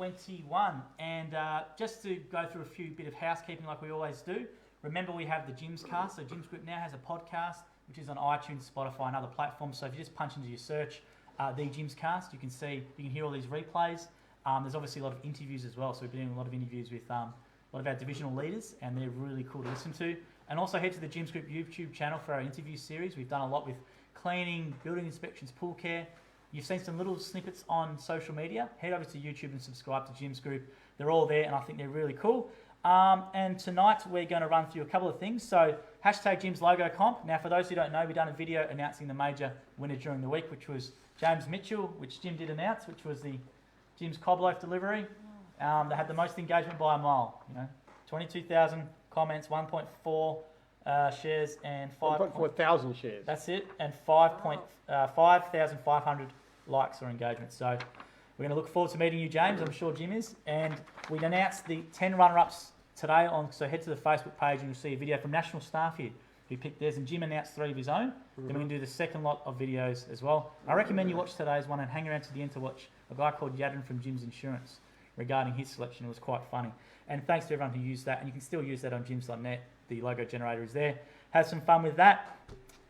21. And just to go through a few bit of housekeeping like we always do, remember we have the Jim's Cast. So Jim's Group now has a podcast, which is on iTunes, Spotify, and other platforms. So if you just punch into your search, the Jim's Cast, you can hear all these replays. There's obviously a lot of interviews as well. So we've been doing a lot of interviews with a lot of our divisional leaders, and they're really cool to listen to. And also head to the Jim's Group YouTube channel for our interview series. We've done a lot with cleaning, building inspections, pool care. You've seen some little snippets on social media. Head over to YouTube and subscribe to Jim's Group. They're all there, and I think they're really cool. And tonight we're going to run through a couple of things. So hashtag Jim's Logo Comp. Now, for those who don't know, we've done a video announcing the major winner during the week, which was James Mitchell, which Jim did announce, which was the Jim's Cob Loaf delivery. They had the most engagement by a mile. 22,000 comments, 1.4 shares, and 1.4,000 shares. That's it, and 5,500 likes or engagement. So we're going to look forward to meeting you, James. I'm sure Jim is. And we announced the 10 runner-ups today. So head to the Facebook page and you'll see a video from national staff here who picked theirs. And Jim announced 3 of his own. Then we're going to do the second lot of videos as well. I recommend you watch today's one and hang around to the end to watch a guy called Yadin from Jim's Insurance regarding his selection. It was quite funny. And thanks to everyone who used that. And you can still use that on jims.net. The logo generator is there. Have some fun with that.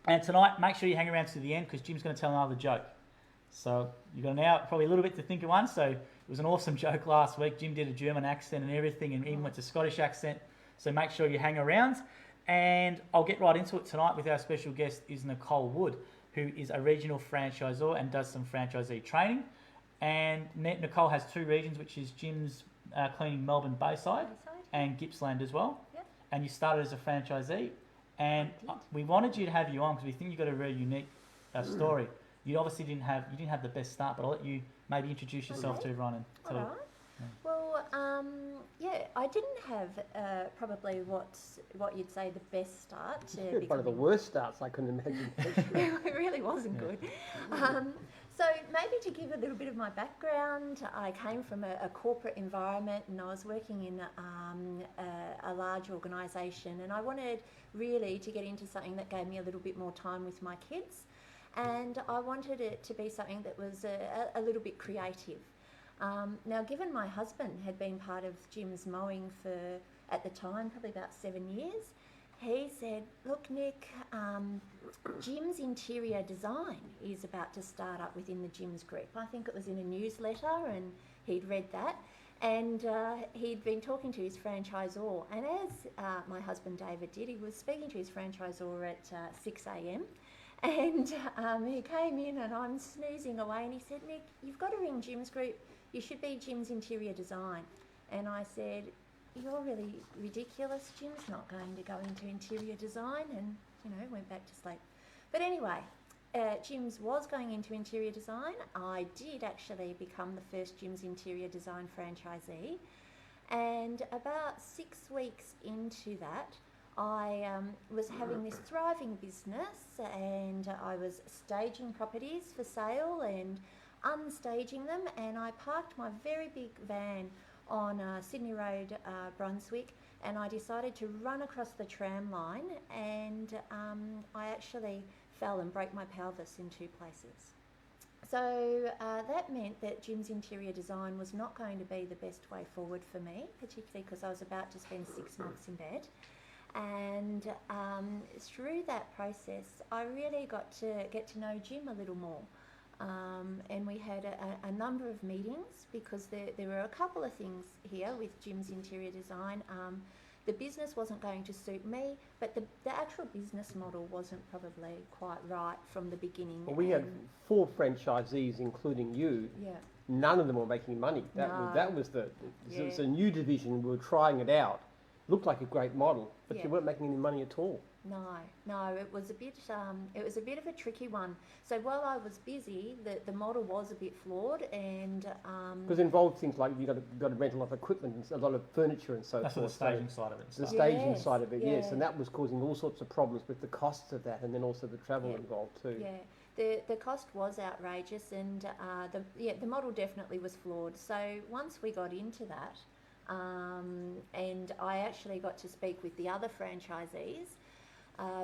And tonight, make sure you hang around to the end because Jim's going to tell another joke. So you've got now probably a little bit to think of one. So it was an awesome joke last week. Jim did a German accent and everything, and even went to Scottish accent. So make sure you hang around. And I'll get right into it tonight with our special guest is Nicole Wood, who is a regional franchisor and does some franchisee training. And Nicole has 2 regions, which is Jim's Cleaning Melbourne Bayside and Gippsland as well. Yep. And you started as a franchisee. And we wanted you to have you on because we think you've got a very unique story. You obviously didn't have the best start, but I'll let you maybe introduce yourself to everyone and tell. All right. Yeah. Well, I didn't have probably what you'd say the best start. One of the worst starts I can imagine. It really wasn't good. So maybe to give a little bit of my background, I came from a corporate environment and I was working in a large organisation, and I wanted really to get into something that gave me a little bit more time with my kids, and I wanted it to be something that was a little bit creative. Now, given my husband had been part of Jim's mowing for, at the time, probably about 7 years, he said, look, Nick, Jim's interior design is about to start up within the Jim's Group. I think it was in a newsletter and he'd read that. And he'd been talking to his franchisor. And as my husband David did, he was speaking to his franchisor at 6 a.m. And he came in and I'm snoozing away and he said, Nick, you've got to ring Jim's Group. You should be Jim's interior design. And I said, you're really ridiculous. Jim's not going to go into interior design, and went back to sleep. But anyway, Jim's was going into interior design. I did actually become the first Jim's interior design franchisee, and about 6 weeks into that, I was having this thriving business, and I was staging properties for sale and unstaging them, and I parked my very big van on Sydney Road, Brunswick, and I decided to run across the tram line, and I actually fell and broke my pelvis in 2 places. So that meant that Jim's interior design was not going to be the best way forward for me, particularly because I was about to spend 6 months in bed. And through that process, I really got to get to know Jim a little more. And we had a number of meetings because there were a couple of things here with Jim's interior design. The business wasn't going to suit me, but the actual business model wasn't probably quite right from the beginning. Well, we had 4 franchisees, including you. Yeah. None of them were making money. That was it's a new division. We were trying it out. Looked like a great model, but you weren't making any money at all. No, it was a bit of a tricky one. So while I was busy, the model was a bit flawed, and because it involved things like you got to rent a lot of equipment and a lot of furniture and so forth. That's the staging side of it. The staging side of it, yes, and that was causing all sorts of problems with the costs of that, and then also the travel involved too. Yeah, the cost was outrageous, and the model definitely was flawed. So once we got into that, and I actually got to speak with the other franchisees.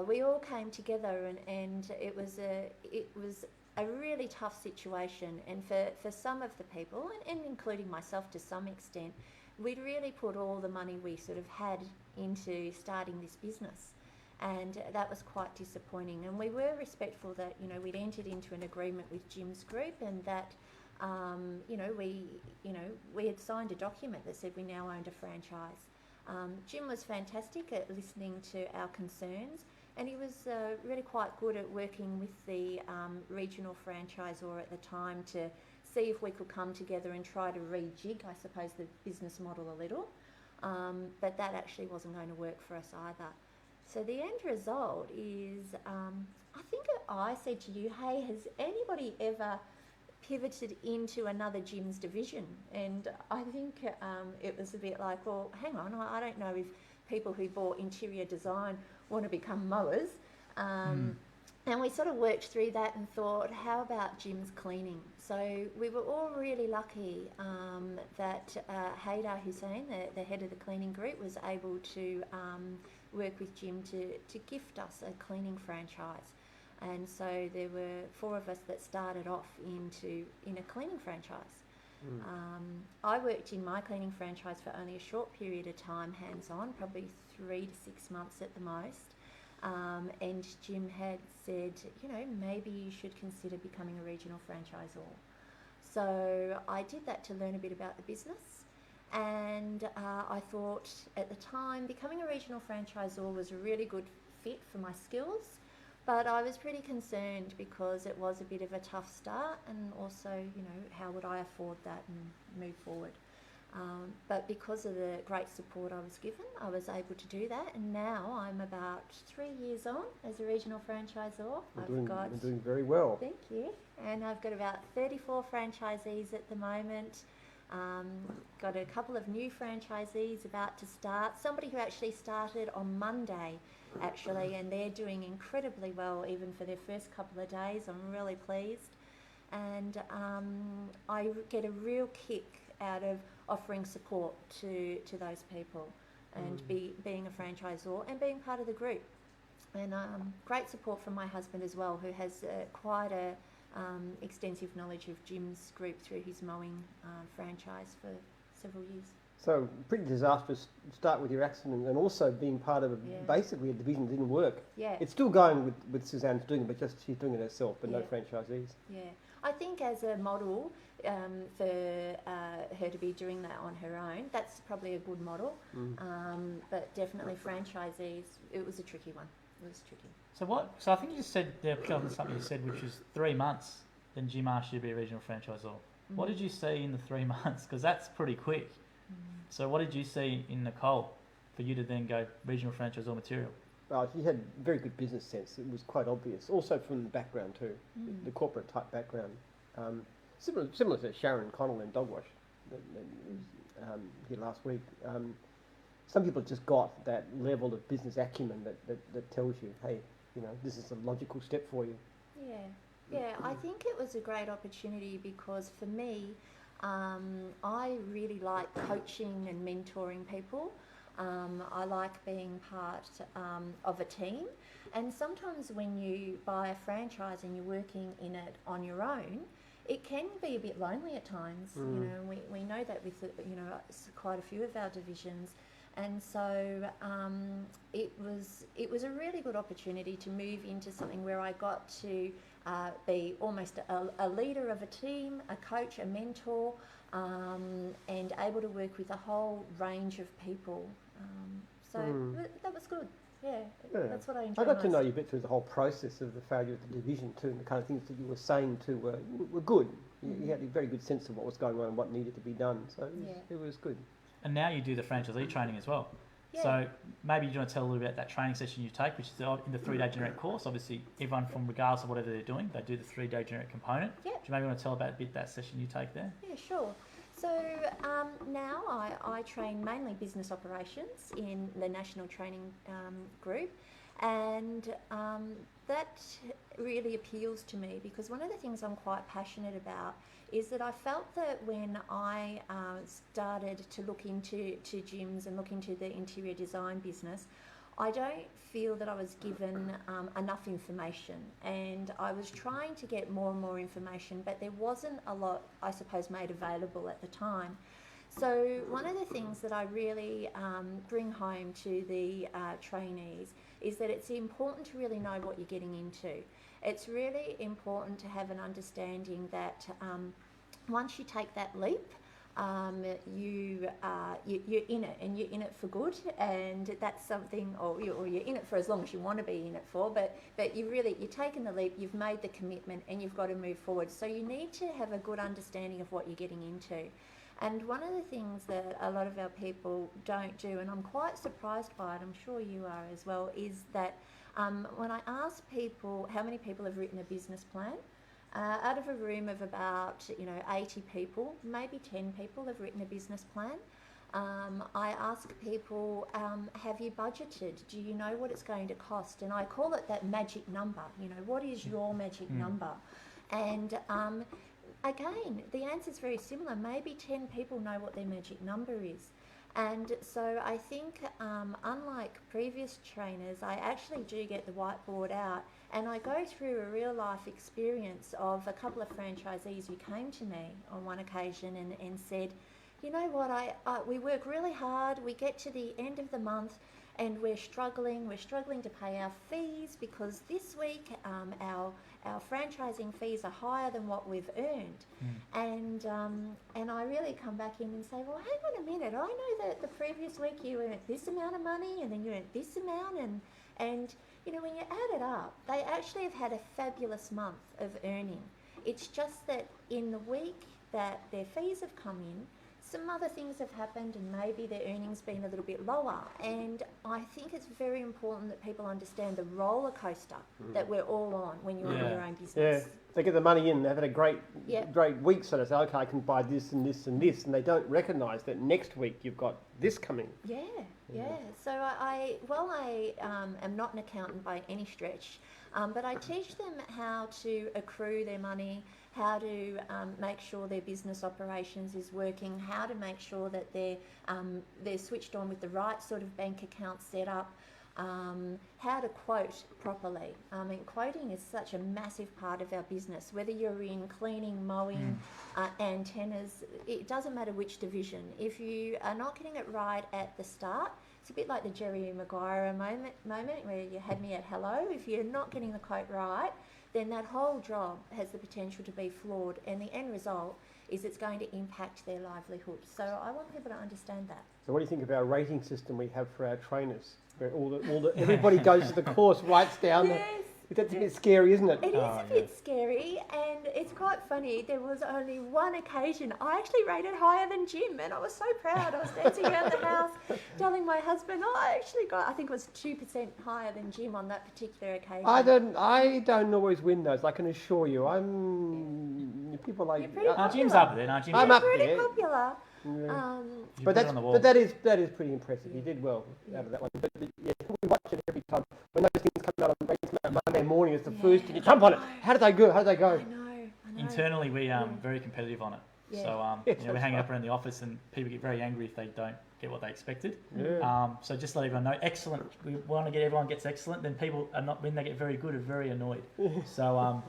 we all came together, and it was a really tough situation. And for some of the people, and including myself to some extent, we'd really put all the money we sort of had into starting this business. And that was quite disappointing. And we were respectful that, you know, we'd entered into an agreement with Jim's group, and that, we had signed a document that said we now owned a franchise. Jim was fantastic at listening to our concerns, and he was really quite good at working with the regional franchisor at the time to see if we could come together and try to rejig, I suppose, the business model a little. But that actually wasn't going to work for us either. So the end result is, I think I said to you, hey, has anybody ever pivoted into another Jim's division? And I think it was a bit like, well, hang on, I don't know if people who bought interior design want to become mowers. And we sort of worked through that and thought, how about Jim's cleaning? So we were all really lucky that Haydar Hussein, the head of the cleaning group, was able to work with Jim to gift us a cleaning franchise. And so there were 4 of us that started off in a cleaning franchise. I worked in my cleaning franchise for only a short period of time, hands-on, probably 3 to 6 months at the most. And Jim had said, you know, maybe you should consider becoming a regional franchisor. So I did that to learn a bit about the business. And I thought at the time becoming a regional franchisor was a really good fit for my skills. But I was pretty concerned because it was a bit of a tough start, and also, you know, how would I afford that and move forward? But because of the great support I was given, I was able to do that. And now I'm about 3 years on as a regional franchisor. You're doing very well. Thank you. And I've got about 34 franchisees at the moment. Got a couple of new franchisees about to start. Somebody who actually started on Monday, actually, and they're doing incredibly well even for their first couple of days. I'm really pleased. And I get a real kick out of offering support to those people, and being a franchisor and being part of the group. And great support from my husband as well, who has quite a extensive knowledge of Jim's group through his mowing franchise for several years. So pretty disastrous start with your accident, and also being part of basically a division that didn't work. Yeah. It's still going with Suzanne's doing it, but just she's doing it herself, but no franchisees. Yeah. I think as a model for her to be doing that on her own, that's probably a good model. But definitely franchisees, it was a tricky one. It was tricky. So I think you just said there, something you said, which was 3 months. Then Jim asked you to be a regional franchisor. What did you see in the 3 months? Because that's pretty quick. So what did you see in Nicole for you to then go regional franchisor material? She had very good business sense. It was quite obvious. Also from the background too, the corporate type background. Similar to Sharon Connell in Dogwash that was here last week. Some people just got that level of business acumen that tells you, hey, you know, this is a logical step for you. Yeah, I think it was a great opportunity because for me, I really like coaching and mentoring people. I like being part of a team, and sometimes when you buy a franchise and you're working in it on your own, it can be a bit lonely at times. You know, we know that with quite a few of our divisions, and so it was a really good opportunity to move into something where I got to be almost a leader of a team, a coach, a mentor, and able to work with a whole range of people. So that was good. Yeah, that's what I enjoyed. I'd like most. to know you a bit through the whole process of the failure of the division too, and the kind of things that you were saying too were good. You had a very good sense of what was going on and what needed to be done. So it was good. And now you do the franchisee training as well. Yeah. So maybe you want to tell a little bit about that training session you take, which is in the 3-day generic course. Obviously, everyone from regardless of whatever they're doing, they do the 3-day generic component. Yeah. Do you maybe want to tell about a bit that session you take there? Yeah, sure. So now I train mainly business operations in the national training group, and that really appeals to me because one of the things I'm quite passionate about is that I felt that when I started to look into gyms and look into the interior design business, I don't feel that I was given enough information, and I was trying to get more and more information, but there wasn't a lot, I suppose, made available at the time. So one of the things that I really bring home to the trainees is that it's important to really know what you're getting into. It's really important to have an understanding that once you take that leap, you're in it, and you're in it for good, and that's something, or you're in it for as long as you want to be in it for, but you're taking the leap, you've made the commitment, and you've got to move forward. So you need to have a good understanding of what you're getting into. And one of the things that a lot of our people don't do, and I'm quite surprised by it, I'm sure you are as well, is that when I ask people how many people have written a business plan, out of a room of about 80 people, maybe 10 people have written a business plan. I ask people, have you budgeted? Do you know what it's going to cost? And I call it that magic number. What is your magic number? And again, the answer is very similar. Maybe 10 people know what their magic number is. And so I think, unlike previous trainers, I actually do get the whiteboard out, and I go through a real life experience of a couple of franchisees who came to me on one occasion and said, you know what, we work really hard, we get to the end of the month and we're struggling to pay our fees because this week our franchising fees are higher than what we've earned. And I really come back in and say, well, hang on a minute, I know that the previous week you earned this amount of money and then you earned this amount, and when you add it up, they actually have had a fabulous month of earning. It's just that in the week that their fees have come in, some other things have happened and maybe their earnings been a little bit lower. And I think it's very important that people understand the roller coaster that we're all on when you're in your own business. Yeah, they get the money in, they've had a great week, so they say, okay, I can buy this and this and this, and they don't recognise that next week you've got this coming. Yeah. So I am not an accountant by any stretch, but I teach them how to accrue their money, how to make sure their business operations is working, how to make sure that they're switched on with the right sort of bank account set up, how to quote properly. Quoting is such a massive part of our business, whether you're in cleaning, mowing, antennas, it doesn't matter which division. If you are not getting it right at the start, it's a bit like the Jerry Maguire moment where you had me at hello. If you're not getting the quote right, then that whole job has the potential to be flawed, and the end result is it's going to impact their livelihood. So I want people to understand that. So what do you think of our rating system we have for our trainers? Where everybody goes to the course, writes down that's a bit scary, isn't it? It is a bit scary, and it's quite funny. There was only one occasion I actually rated higher than Jim, and I was so proud. I was dancing around the house telling my husband, I think it was 2% higher than Jim on that particular occasion. I don't always win those, I can assure you. People like... You're pretty popular. Jim's up there, no? I'm up pretty there. popular. Yeah. But that is pretty impressive. You did well out of that one. But we watch it every time. When those things come out on Monday morning, it's the first thing you jump on it. How did they go? I know. Internally, we very competitive on it. Yeah. So we hang up around the office, and people get very angry if they don't get what they expected. Yeah. So just let everyone know, excellent. We want to get everyone gets excellent. Then people are not, when they get very good, are very annoyed. So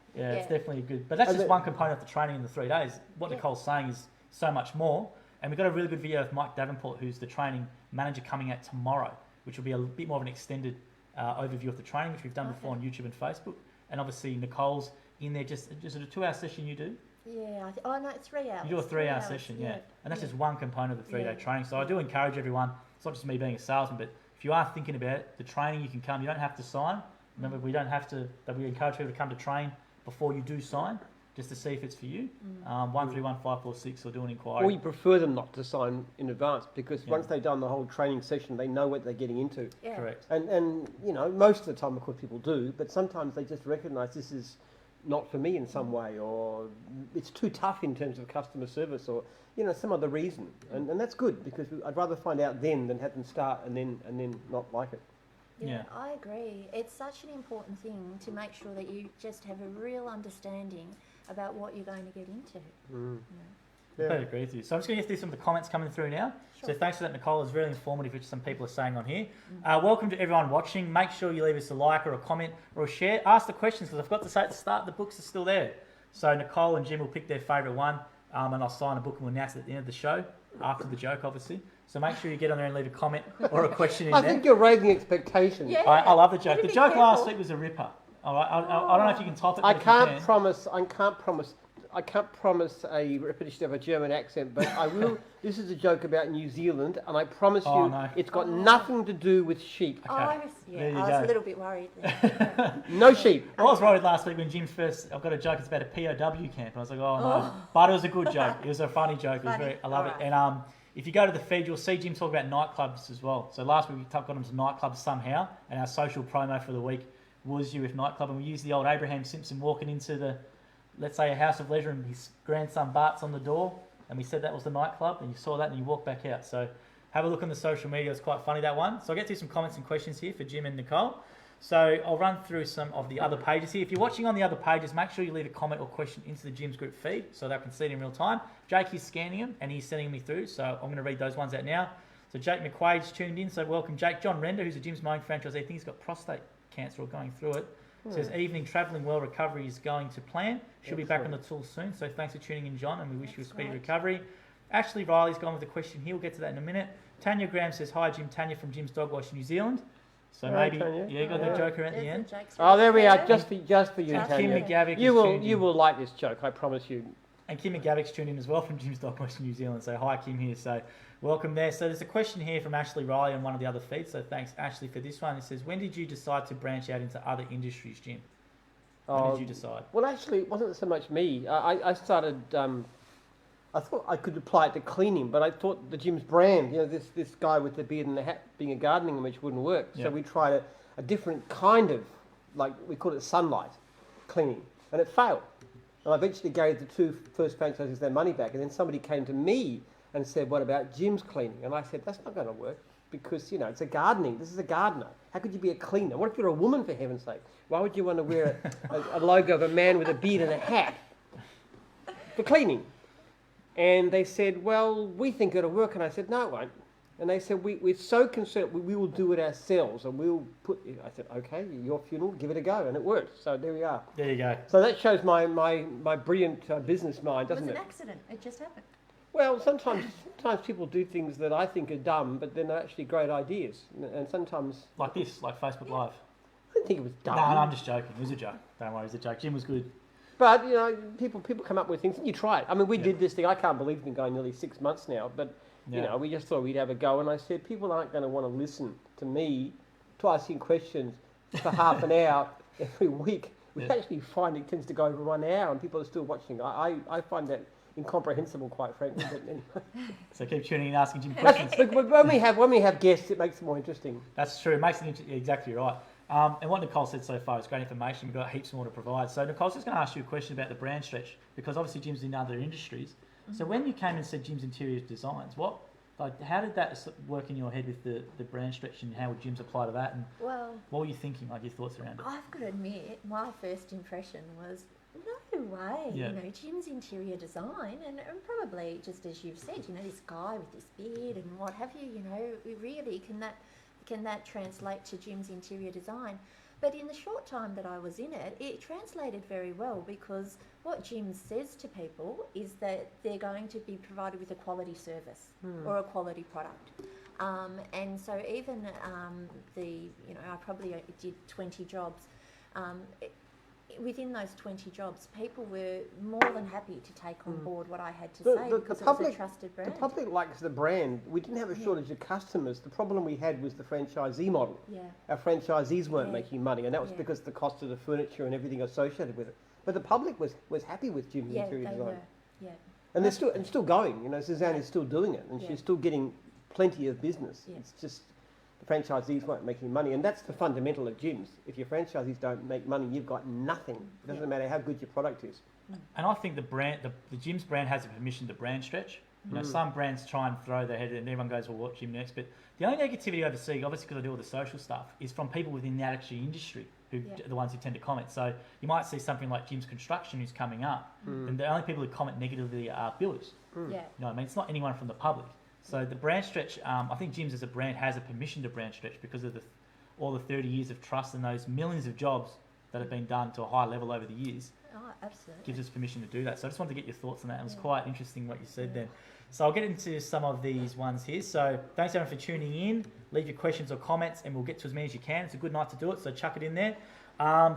it's definitely good. But that's just one component of the training in the 3 days. What Nicole's saying is so much more. And we've got a really good video of Mike Davenport, who's the training manager, coming out tomorrow, which will be a bit more of an extended overview of the training, which we've done before on YouTube and Facebook. And obviously Nicole's in there, just a 2-hour session you do? Yeah, 3 hours. You do a 3-hour session, and that's just one component of the 3-day training. So I do encourage everyone, it's not just me being a salesman, but if you are thinking about it, the training, you can come, you don't have to sign. Remember, we encourage people to come to train before you do sign, just to see if it's for you. 131546 or do an inquiry. Or you prefer them not to sign in advance, because once they've done the whole training session, they know what they're getting into. Yeah. Correct. And most of the time, of course, people do, but sometimes they just recognise this is not for me in some way, or it's too tough in terms of customer service, or some other reason. And that's good, because I'd rather find out then than have them start and then not like it. Yeah, I agree. It's such an important thing to make sure that you just have a real understanding about what you're going to get into. I agree with you. So I'm just going to get through some of the comments coming through now. Sure. So thanks for that, Nicole. It's really informative, which some people are saying on here. Welcome to everyone watching. Make sure you leave us a like or a comment or a share. Ask the questions, because I've got to say at the start, the books are still there. So Nicole and Jim will pick their favourite one, and I'll sign a book and we'll announce it at the end of the show, after the joke, obviously. So make sure you get on there and leave a comment or a question in there. I think you're raising expectations. Yeah. I love the joke. The Be joke careful. last week was a ripper. All right, I don't know if you can top it. I but if you can't can. promise. I can't promise a repetition of a German accent, but I will. This is a joke about New Zealand, and I promise Oh, you, no. it's got nothing to do with sheep. Oh, I was, There you I was go. a little bit worried there. No sheep. I was worried last week when Jim's first. I've got a joke. It's about a POW camp, and I was like, oh no. But it was a good joke. It was a funny joke. It was Funny. very. I love it. Alright. And if you go to the feed, you'll see Jim talk about nightclubs as well. So last week we got him to nightclubs somehow, and our social promo for the week was You With Nightclub, and we used the old Abraham Simpson walking into the, let's say, a house of leisure, and his grandson Bart's on the door, and we said that was the nightclub, and you saw that and you walked back out. So have a look on the social media. It's quite funny, that one. So I'll get to some comments and questions here for Jim and Nicole. So I'll run through some of the other pages here. If you're watching on the other pages, make sure you leave a comment or question into the Jim's group feed so they can see it in real time. Jake is scanning them and he's sending me through, so I'm going to read those ones out now. So Jake McQuaid's tuned in, so welcome Jake. John Render, who's a Jim's mowing franchisee, I think he's got prostate cancer or going through it. Says, evening, travelling well, recovery is going to plan. Should be back on the tools soon. So thanks for tuning in, John, and we wish you a speedy recovery. Ashley Riley's gone with a question here. We'll get to that in a minute. Tanya Graham says, hi, Jim. Tanya from Jim's Dog Wash, New Zealand. So Right, maybe, Tanya. yeah, got the joker at the end. Oh, there we are. Just for you, Kim Tanya. McGavick You is will tuned you in. will like this joke. I promise you. And Kim McGavick's tuned in as well from Jim's Dog Wash, New Zealand. So hi, Kim here. So welcome there. So there's a question here from Ashley Riley on one of the other feeds. So thanks, Ashley, for this one. It says, when did you decide to branch out into other industries, Jim? When did you decide? Well, actually, it wasn't so much me. I started. I thought I could apply it to cleaning, but I thought the Jim's brand, this guy with the beard and the hat being a gardening image wouldn't work. Yeah. So we tried a different kind of, like we call it sunlight cleaning, and it failed. And I eventually gave the two first franchisees their money back, and then somebody came to me and said, "What about Jim's cleaning?" And I said, "That's not going to work because it's a gardening. This is a gardener. How could you be a cleaner? What if you're a woman, for heaven's sake? Why would you want to wear a logo of a man with a beard and a hat for cleaning?" And they said, "Well, we think it'll work." And I said, "No, it won't." And they said, we're so concerned, we will do it ourselves, and we'll put. I said, "Okay, your funeral, give it a go," and it worked. So there we are. There you go. So that shows my brilliant business mind, doesn't It was it? an accident. It just happened. Well, sometimes people do things that I think are dumb, but they're actually great ideas. And sometimes Like this, like Facebook Live. I didn't think it was dumb. No, I'm just joking. It was a joke. Don't worry, it was a joke. Jim was good. But people come up with things, and you try it. I mean, we did this thing. I can't believe it's been going nearly 6 months now. But we just thought we'd have a go. And I said, people aren't going to want to listen to me to asking questions for half an hour every week. We actually find it tends to go over 1 hour, and people are still watching. I find that incomprehensible, quite frankly. But anyway. So keep tuning in, asking Jim questions. But when we have guests, it makes it more interesting. That's true. It makes it exactly right. And what Nicole said so far is great information. We've got heaps more to provide. So Nicole's just going to ask you a question about the brand stretch, because obviously Jim's in other industries. So when you came and said Jim's Interior Designs, how did that work in your head with the brand stretch, and how would Jim's apply to that? And Well, what were you thinking, like your thoughts around it? I've got to admit, my first impression was, no way, Yeah. Jim's Interior Design, and probably just as you've said, this guy with this beard and what have you, really, can that translate to Jim's Interior Design? But in the short time that I was in it, it translated very well, because what Jim says to people is that they're going to be provided with a quality service or a quality product. And so even I probably did 20 jobs. Within those 20 jobs, people were more than happy to take on board what I had to say, because it was a trusted brand. The public likes the brand. We didn't have a shortage of customers. The problem we had was the franchisee model. Yeah. Our franchisees weren't Yeah. making money, and that was Yeah. because of the cost of the furniture and everything associated with it. But the public was happy with Jim's Yeah, Interior they Design. were. Yeah. And they're still going. Suzanne is still doing it, and Yeah. she's still getting plenty of business. Yeah. It's just the franchisees weren't making money, and that's the fundamental of gyms. If your franchisees don't make money, you've got nothing. It doesn't matter how good your product is. And I think the Jim's brand has a permission to brand stretch. Some brands try and throw their head in, and everyone goes, well, what Jim next? But the only negativity I ever see, obviously because I do all the social stuff, is from people within that actually industry who are the ones who tend to comment. So you might see something like Jim's Construction who's coming up, and the only people who comment negatively are builders. Yeah. You know what I mean? It's not anyone from the public. So the brand stretch, I think Jim's as a brand has a permission to brand stretch because of all the 30 years of trust and those millions of jobs that have been done to a high level over the years. Oh, absolutely. Gives us permission to do that. So I just wanted to get your thoughts on that. It was quite interesting what you said then. So I'll get into some of these ones here. So thanks everyone for tuning in. Leave your questions or comments and we'll get to as many as you can. It's a good night to do it, so chuck it in there.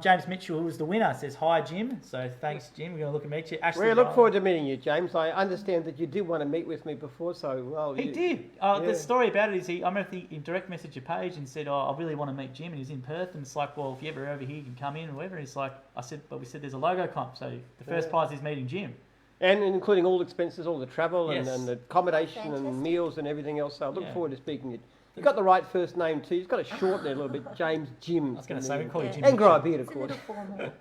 James Mitchell, who was the winner, says, hi, Jim. So thanks, Jim. We're going to look and meet you. Ashley We look forward to meeting you, James. I understand that you did want to meet with me before, so, well... He did. The story about it is I remember he direct messaged your page and said, I really want to meet Jim, and he's in Perth, and it's like, well, if you're ever over here, you can come in or whatever. And he's like, we said there's a logo comp, so the first prize is meeting Jim. And including all expenses, all the travel Yes. and the accommodation Fantastic. and meals and everything else. So I look Yeah. forward to speaking to you. You've got the right first name too. You've got to shorten it a little bit. James, Jim. I was going to say, we can call you Jim. And grow a Mitchell. beard, of It's a course. little formal.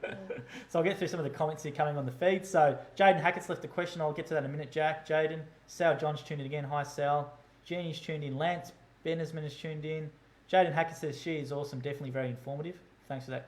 So I'll get through some of the comments here coming on the feed. So Jaden Hackett's left a question. I'll get to that in a minute, Jack. Jaden. Sal John's tuned in again. Hi, Sal. Jeannie's tuned in. Lance Bennesman is tuned in. Jaden Hackett says she is awesome. Definitely very informative. Thanks for that.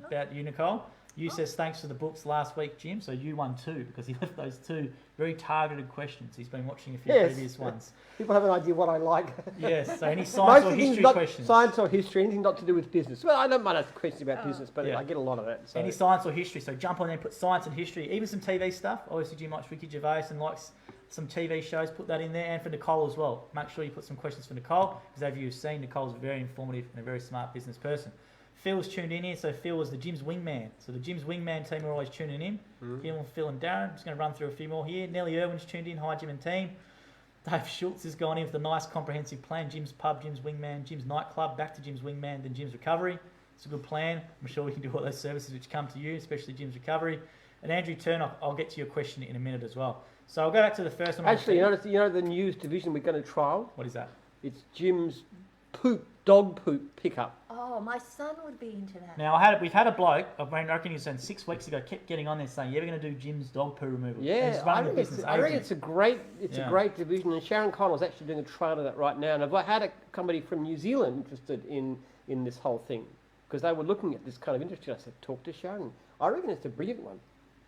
About you, Nicole. You says thanks for the books last week, Jim. So you won 2 because he left those 2 very targeted questions. He's been watching a few previous ones. People have an idea what I like. Yes. So any science or history questions? Science or history, anything not to do with business. Well, I don't mind asking questions about business, but Yeah. I get a lot of that. So. Any science or history, so jump on there and put science and history, even some TV stuff. Obviously, Jim likes Ricky Gervais and likes some TV shows, put that in there, and for Nicole as well. Make sure you put some questions for Nicole, because as you've seen, Nicole's very informative and a very smart business person. Phil's tuned in here, so Phil was the Jim's wingman. So the Jim's wingman team are always tuning in. Phil and Darren, just going to run through a few more here. Nellie Irwin's tuned in, hi Jim and team. Dave Schultz has gone in with a nice comprehensive plan. Jim's pub, Jim's wingman, Jim's nightclub, back to Jim's wingman, then Jim's recovery. It's a good plan. I'm sure we can do all those services which come to you, especially Jim's recovery. And Andrew Turner, I'll get to your question in a minute as well. So I'll go back to the first one. Actually, you know the news division we're going to trial? What is that? It's Jim's dog poop pickup. Oh, my son would be into that. Now, we've had a bloke, I reckon he was saying 6 weeks ago, kept getting on there saying, yeah, we're going to do Jim's dog poo removal. And Yeah, he's I running the reckon, business I reckon ages. it's a great division, and Sharon Connell's actually doing a trial of that right now. And I've had somebody from New Zealand interested in this whole thing because they were looking at this kind of industry. I said, talk to Sharon. I reckon it's a brilliant one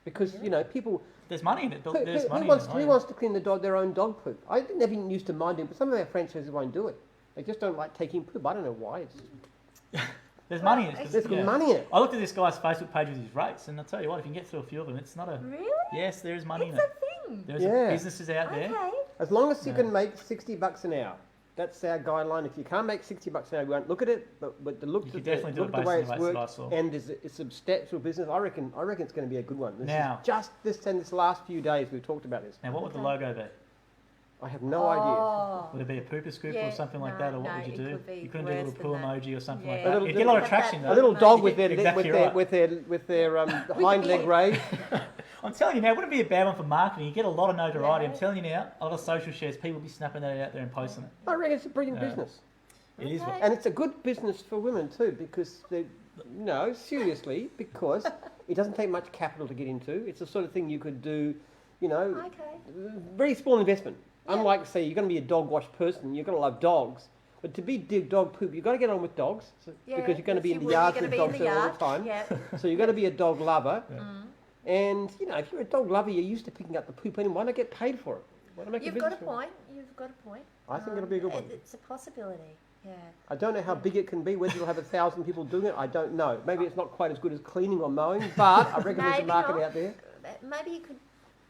because people. There's money in it. Who Wants wants to clean their own dog poop? I didn't even used to mind it, but some of our franchises won't do it. They just don't like taking poop. I don't know why. There's money in it. 'cause There's yeah. money in it. I looked at this guy's Facebook page with his rates, and I'll tell you what, if you can get through a few of them, it's not a... Really? Yes, there is money It's in it. a thing. There's Yeah. businesses out there. Okay. As long as you Yeah. can make $60 an hour. That's our guideline. If you can't make $60 an hour, we won't look at it. But the look You at could the, definitely do look it at the way based it's on the rates worked, that I saw. and it's a substantial business. I reckon it's going to be a good one. Now- This last few days we've talked about this. Now, what would the Okay. logo be? I have no idea. Oh. Would it be a pooper scoop or Yeah, something like no, that, or what no, would you it do? could be You couldn't do a little worse pool than that. emoji or something Yeah. like A that. little- You'd get a lot of have traction that- A though. little dog with their Exactly right. with their hind leg raised. I'm telling you now, it wouldn't be a bad one for marketing. You get a lot of notoriety. Yeah. I'm telling you now, a lot of social shares, people will be snapping that out there and posting it. I reckon it's a brilliant Yeah. business, It is. Okay. and it's a good business for women too because seriously, because it doesn't take much capital to get into. It's the sort of thing you could do, Okay. very small investment. Yeah. Unlike, say, you're going to be a dog wash person, you're going to love dogs. But to be dog poop, you've got to get on with dogs Yeah, because you're going to be yes, in you the will. yards You're with gonna dogs be in the all yard. the time. Yeah. So you've got to be a dog lover. Yeah. And, if you're a dog lover, you're used to picking up the poop anyway. Why not get paid for it? Why not make You've a got a business for it? point. You've got a point. I think it'll be a good one. It's a possibility. Yeah. I don't know how big it can be, whether you'll have 1,000 people doing it, I don't know. Maybe it's not quite as good as cleaning or mowing, but I reckon there's a Maybe market not. out there. Maybe you could,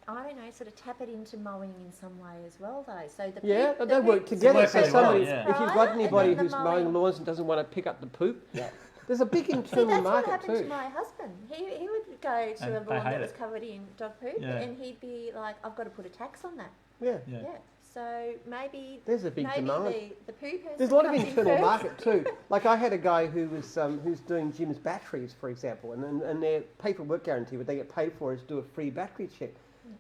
I don't know, sort of tap it into mowing in some way as well, though. So the Yeah, poop- they the work poop's together. works So really well, somebody, yeah. if you've prior got and anybody then the who's mowing lawns and doesn't want to pick up the poop, there's a big See, internal that's what market happened too. to my husband. He would go to And a they lawn hate that was it. covered in dog poop, Yeah. and he'd be like, "I've got to put a tax on that." Yeah, Yeah. Yeah. So maybe there's a big maybe demand. the poop has There's a lot of comes in internal first. market too. Like I had a guy who was who's doing Jim's batteries, for example, and their pay for work guarantee, what they get paid for is do a free battery check.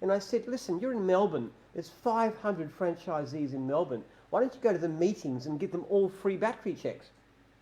And I said, listen, you're in Melbourne. There's 500 franchisees in Melbourne. Why don't you go to the meetings and give them all free battery checks?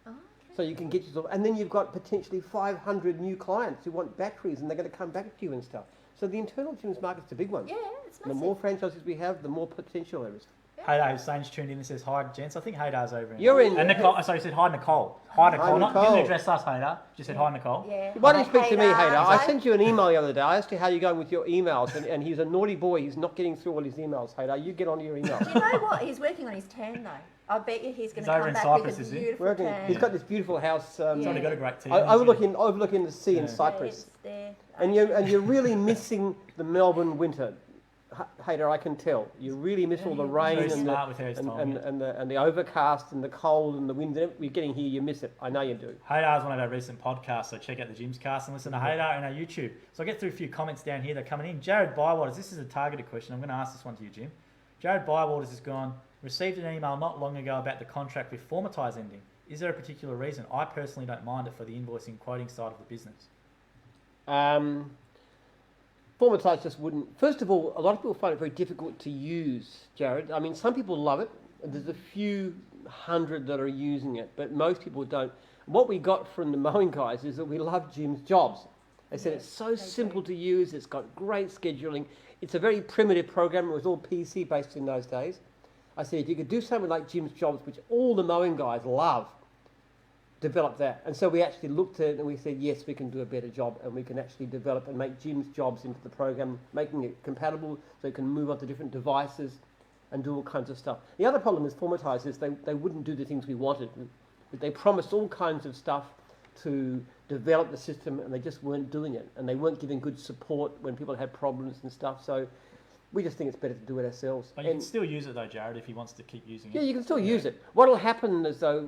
Oh, okay. So you can get yourself, and then you've got potentially 500 new clients who want batteries, and they're going to come back to you and stuff. So the internal Jim's market's a big one. Yeah, it's The massive. more franchises we have, the more potential there is. Yeah. Haydar Hussein's tuned in and says, hi, gents. I think Haydar's over in. You're in. And Nicole, sorry, he said, hi, Nicole. Hi, Nicole. Not, Nicole. didn't address us, Haydar. Just said, hi, Nicole. Yeah. Why don't you speak to me, Haydar? I so- sent you an email the other day. I asked you how you're going with your emails, and he's a naughty boy. He's not getting through all his emails, Haydar. You get onto your emails. Do you know what? He's working on his tan though. I bet you he's going He's to over come in back Cyprus, with is a he? beautiful Working, tan. he's got this beautiful house He's already got a great team. overlooking the sea in Yeah. Cyprus. There. And you're really missing the Melbourne winter, Haydar. I can tell. You really miss all the rain Very and smart with her, he's told me. and the overcast and the cold and the wind. You're getting here. You miss it. I know you do. Haydar's one of our recent podcasts, so check out the Jim's cast and listen to Haydar and our YouTube. So I'll get through a few comments down here that are coming in. Jared Bywaters, this is a targeted question. I'm going to ask this one to you, Jim. Jared Bywaters has gone, received an email not long ago about the contract with Formatize ending. Is there a particular reason? I personally don't mind it for the invoicing quoting side of the business. Formatize just wouldn't. First of all, a lot of people find it very difficult to use, Jared. I mean, some people love it. There's a few hundred that are using it, but most people don't. What we got from the mowing guys is that we love Jim's Jobs. They said it's so simple to use. It's got great scheduling. It's a very primitive program. It was all PC based in those days. I said if you could do something like Jim's Jobs, which all the mowing guys love, develop that. And so we actually looked at it and we said, yes, we can do a better job and we can actually develop and make Jim's Jobs into the program, making it compatible so it can move on to different devices and do all kinds of stuff. The other problem with Formatize is they wouldn't do the things we wanted. They promised all kinds of stuff to develop the system and they just weren't doing it. And they weren't giving good support when people had problems and stuff. So we just think it's better to do it ourselves. But you can still use it though, Jared, if he wants to keep using it. Yeah, you can still use it. What'll happen is though,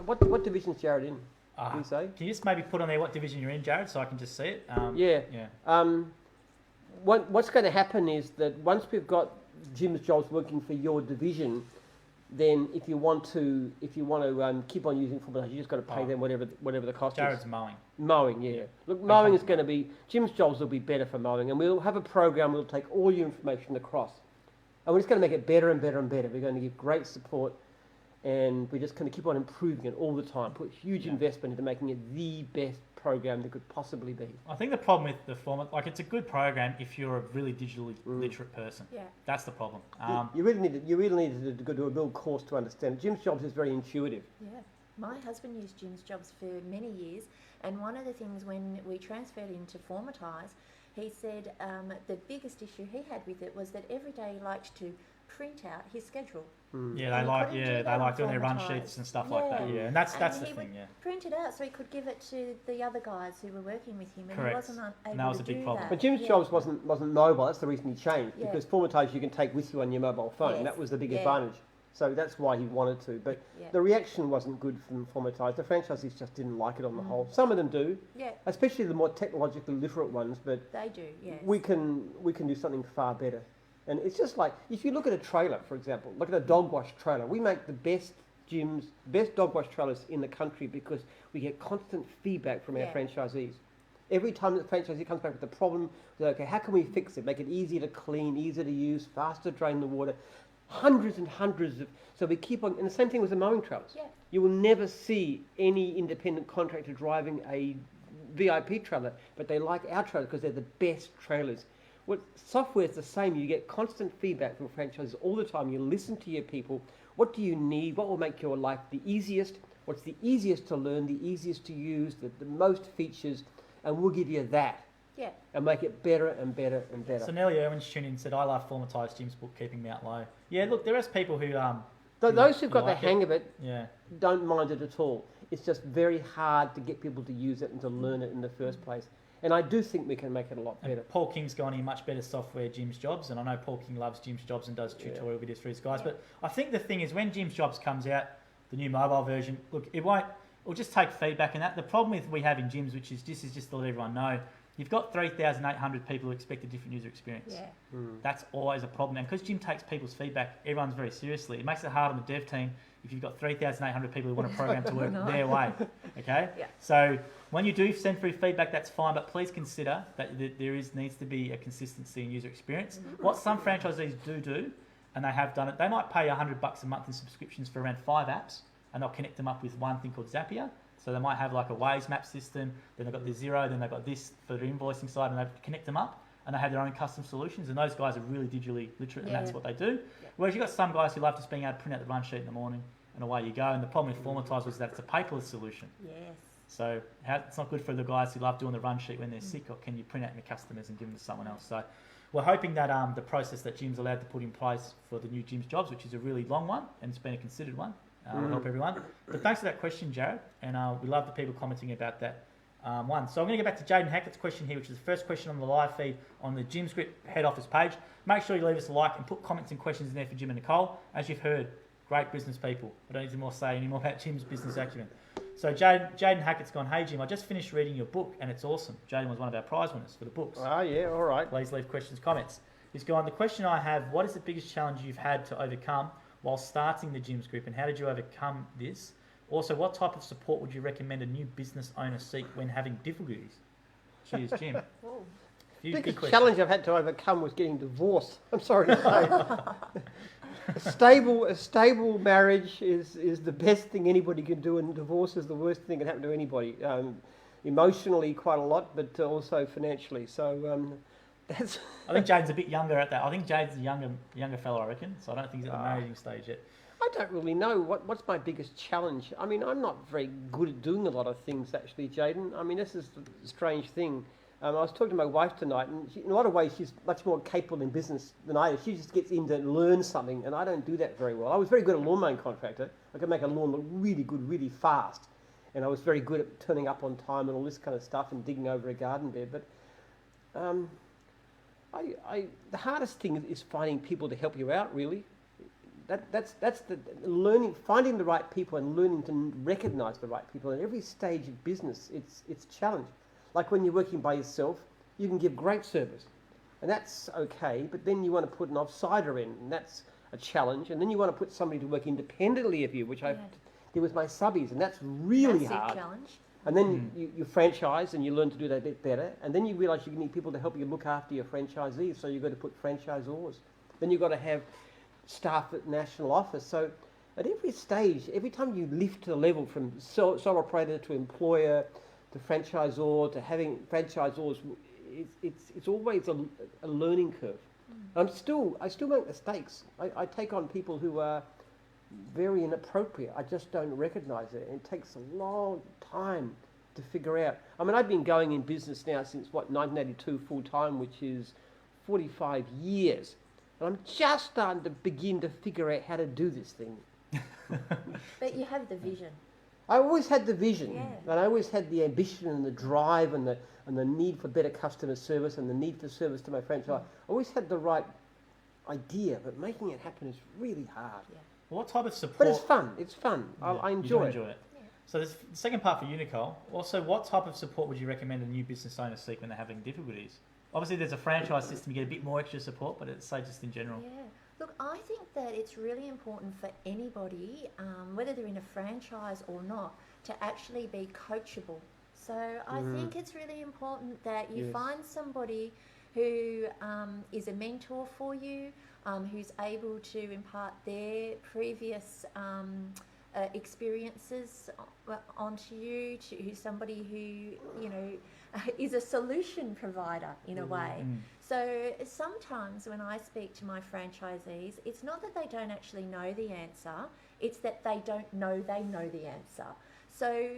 what division's Jared in? Can you say? Can you just maybe put on there what division you're in, Jared, so I can just see it? Yeah. Yeah. What's going to happen is that once we've got Jim's Jobs working for your division, then if you want to keep on using Formatize, you just got to pay them whatever the cost Jared's is. mowing. Mowing, yeah. Look, mowing is going to be Jim's Jobs will be better for mowing, and we'll have a program. We'll take all your information across, and we're just going to make it better and better and better. We're going to give great support, and we're just going to keep on improving it all the time. Put huge investment into making it the best program that could possibly be. I think the problem with the format, like it's a good program if you're a really digitally literate person. Yeah. That's the problem. You really need to go do a real course to understand. Jim's Jobs is very intuitive. Yeah. My husband used Jim's Jobs for many years, and one of the things when we transferred into Formatize, he said the biggest issue he had with it was that every day he liked to print out his schedule. Yeah, And they he like couldn't do they that like on doing their run Formatize. sheets and stuff like that. Yeah. Yeah, and that's And the he thing. would Yeah. print it out so he could give it to the other guys who were working with him, and Correct. he wasn't able And that was to a big do problem. that. But Jim's Yeah. Jobs wasn't mobile. That's the reason he changed, Yeah. because Formatize you can take with you on your mobile phone. Yes. That was the big Yeah. advantage. So that's why he wanted to. But Yeah. the reaction wasn't good from Formatize. The franchisees just didn't like it on the whole. Some of them do, Yeah, especially the more technologically literate ones. But they do. Yes. we can do something far better. And it's just like if you look at a trailer, for example, look at a dog wash trailer. We make the best dog wash trailers in the country because we get constant feedback from our Yeah. franchisees. Every time the franchisee comes back with a problem, they're okay, how can we fix it? Make it easier to clean, easier to use, faster to drain the water. Hundreds and hundreds of, so we keep on, and the same thing with the mowing trailers. Yeah. You will never see any independent contractor driving a VIP trailer, but they like our trailers because they're the best trailers. Well, software is the same. You get constant feedback from franchises all the time. You listen to your people. What do you need? What will make your life the easiest? What's the easiest to learn, the easiest to use, the most features, and we'll give you that. Yeah. And make it better and better and better. So Nellie Irwin's tuned in and said, I love Formatize Jim's book, Keeping Me Out Low. Yeah, look, there is people who... Those who've got like the hang of it Yeah. don't mind it at all. It's just very hard to get people to use it and to learn it in the first place. And I do think we can make it a lot better. And Paul King's gone in much better software, Jim's Jobs, and I know Paul King loves Jim's Jobs and does tutorial videos for his guys. Yeah. But I think the thing is, when Jim's Jobs comes out, the new mobile version, look, it'll just take feedback and that. The problem we have in Jim's, which is this is just to let everyone know, you've got 3,800 people who expect a different user experience. Yeah. That's always a problem. And because Jim takes people's feedback, everyone's very seriously. It makes it hard on the dev team if you've got 3,800 people who want a program to work their way. Okay? Yeah. So when you do send through feedback, that's fine, but please consider that there needs to be a consistency in user experience. What some franchisees do, and they have done it, they might pay $100 a month in subscriptions for around 5 apps, and they'll connect them up with one thing called Zapier. So they might have like a Waze map system, then they've got the Xero, then they've got this for the invoicing side, and they connect them up. and they have their own custom solutions, and those guys are really digitally literate, and Yeah. that's what they do. Whereas you've got some guys who love just being able to print out the run sheet in the morning, and away you go. And the problem with Formatise was that it's a paperless solution. Yes. So it's not good for the guys who love doing the run sheet when they're sick, or can you print out your customers and give them to someone else? So we're hoping that the process that Jim's allowed to put in place for the new Jim's Jobs, which is a really long one, and it's been a considered one, will help everyone. But thanks for that question, Jared, and we love the people commenting about that one. So I'm going to get back to Jaden Hackett's question here, which is the first question on the live feed on the Jim's Grip head office page. Make sure you leave us a like and put comments and questions in there for Jim and Nicole. As you've heard, great business people. I don't need to say any more about Jim's business acumen. So Jaden Hackett's gone, hey Jim, I just finished reading your book and it's awesome. Jaden was one of our prize winners for the books. Oh, yeah, all right. Please leave questions, comments. He's gone, the question I have, what is the biggest challenge you've had to overcome while starting the Jim's Group, and how did you overcome this? Also, what type of support would you recommend a new business owner seek when having difficulties? Cheers, Jim. The biggest challenge I've had to overcome was getting divorced. I'm sorry to say. A stable marriage is the best thing anybody can do, and divorce is the worst thing that can happen to anybody. Emotionally, quite a lot, but also financially. So that's. I think Jaden's a bit younger at that. I think Jaden's a younger fellow, I reckon. So I don't think he's at the marrying stage yet. I don't really know what's my biggest challenge. I mean, I'm not very good at doing a lot of things, actually, Jaden. I mean, this is the strange thing. I was talking to my wife tonight, and in a lot of ways, she's much more capable in business than I am. She just gets in to learn something, and I don't do that very well. I was very good at lawn mowing contractor. I could make a lawn look really good, really fast. And I was very good at turning up on time and all this kind of stuff and digging over a garden bed. But the hardest thing is finding people to help you out, really. That's the learning, finding the right people and learning to recognise the right people. At every stage of business, it's a challenge. Like when you're working by yourself, you can give great service, and that's okay, but then you want to put an offsider in, and that's a challenge, and then you want to put somebody to work independently of you, which I did with my subbies, and that's really hard. A challenge. And then you franchise, and you learn to do that a bit better, and then you realise you need people to help you look after your franchisees, so you've got to put franchisors. Then you've got to have staff at national office. So at every stage, every time you lift to the level from sole operator to employer, to franchisor, to having franchisors, it's always a learning curve. I still make mistakes. I take on people who are very inappropriate. I just don't recognise it. And it takes a long time to figure out. I mean, I've been going in business now since 1982 full time, which is 45 years. And I'm just starting to begin to figure out how to do this thing. But you have the vision. I always had the vision, and I always had the ambition and the drive and the need for better customer service and the need for service to my franchise. I always had the right idea, but making it happen is really hard. Yeah. Well, what type of support? But it's fun. It's fun. I enjoy it. Yeah. So there's the second part for you, Nicole. Also, what type of support would you recommend a new business owner seek when they're having difficulties? Obviously, there's a franchise system, you get a bit more extra support, but it's say just in general. Yeah. Look, I think that it's really important for anybody, whether they're in a franchise or not, to actually be coachable. So I think it's really important that you find somebody who is a mentor for you, who's able to impart their previous experiences onto you, who's somebody who, is a solution provider in a way. So sometimes when I speak to my franchisees, it's not that they don't actually know the answer, it's that they don't know they know the answer. So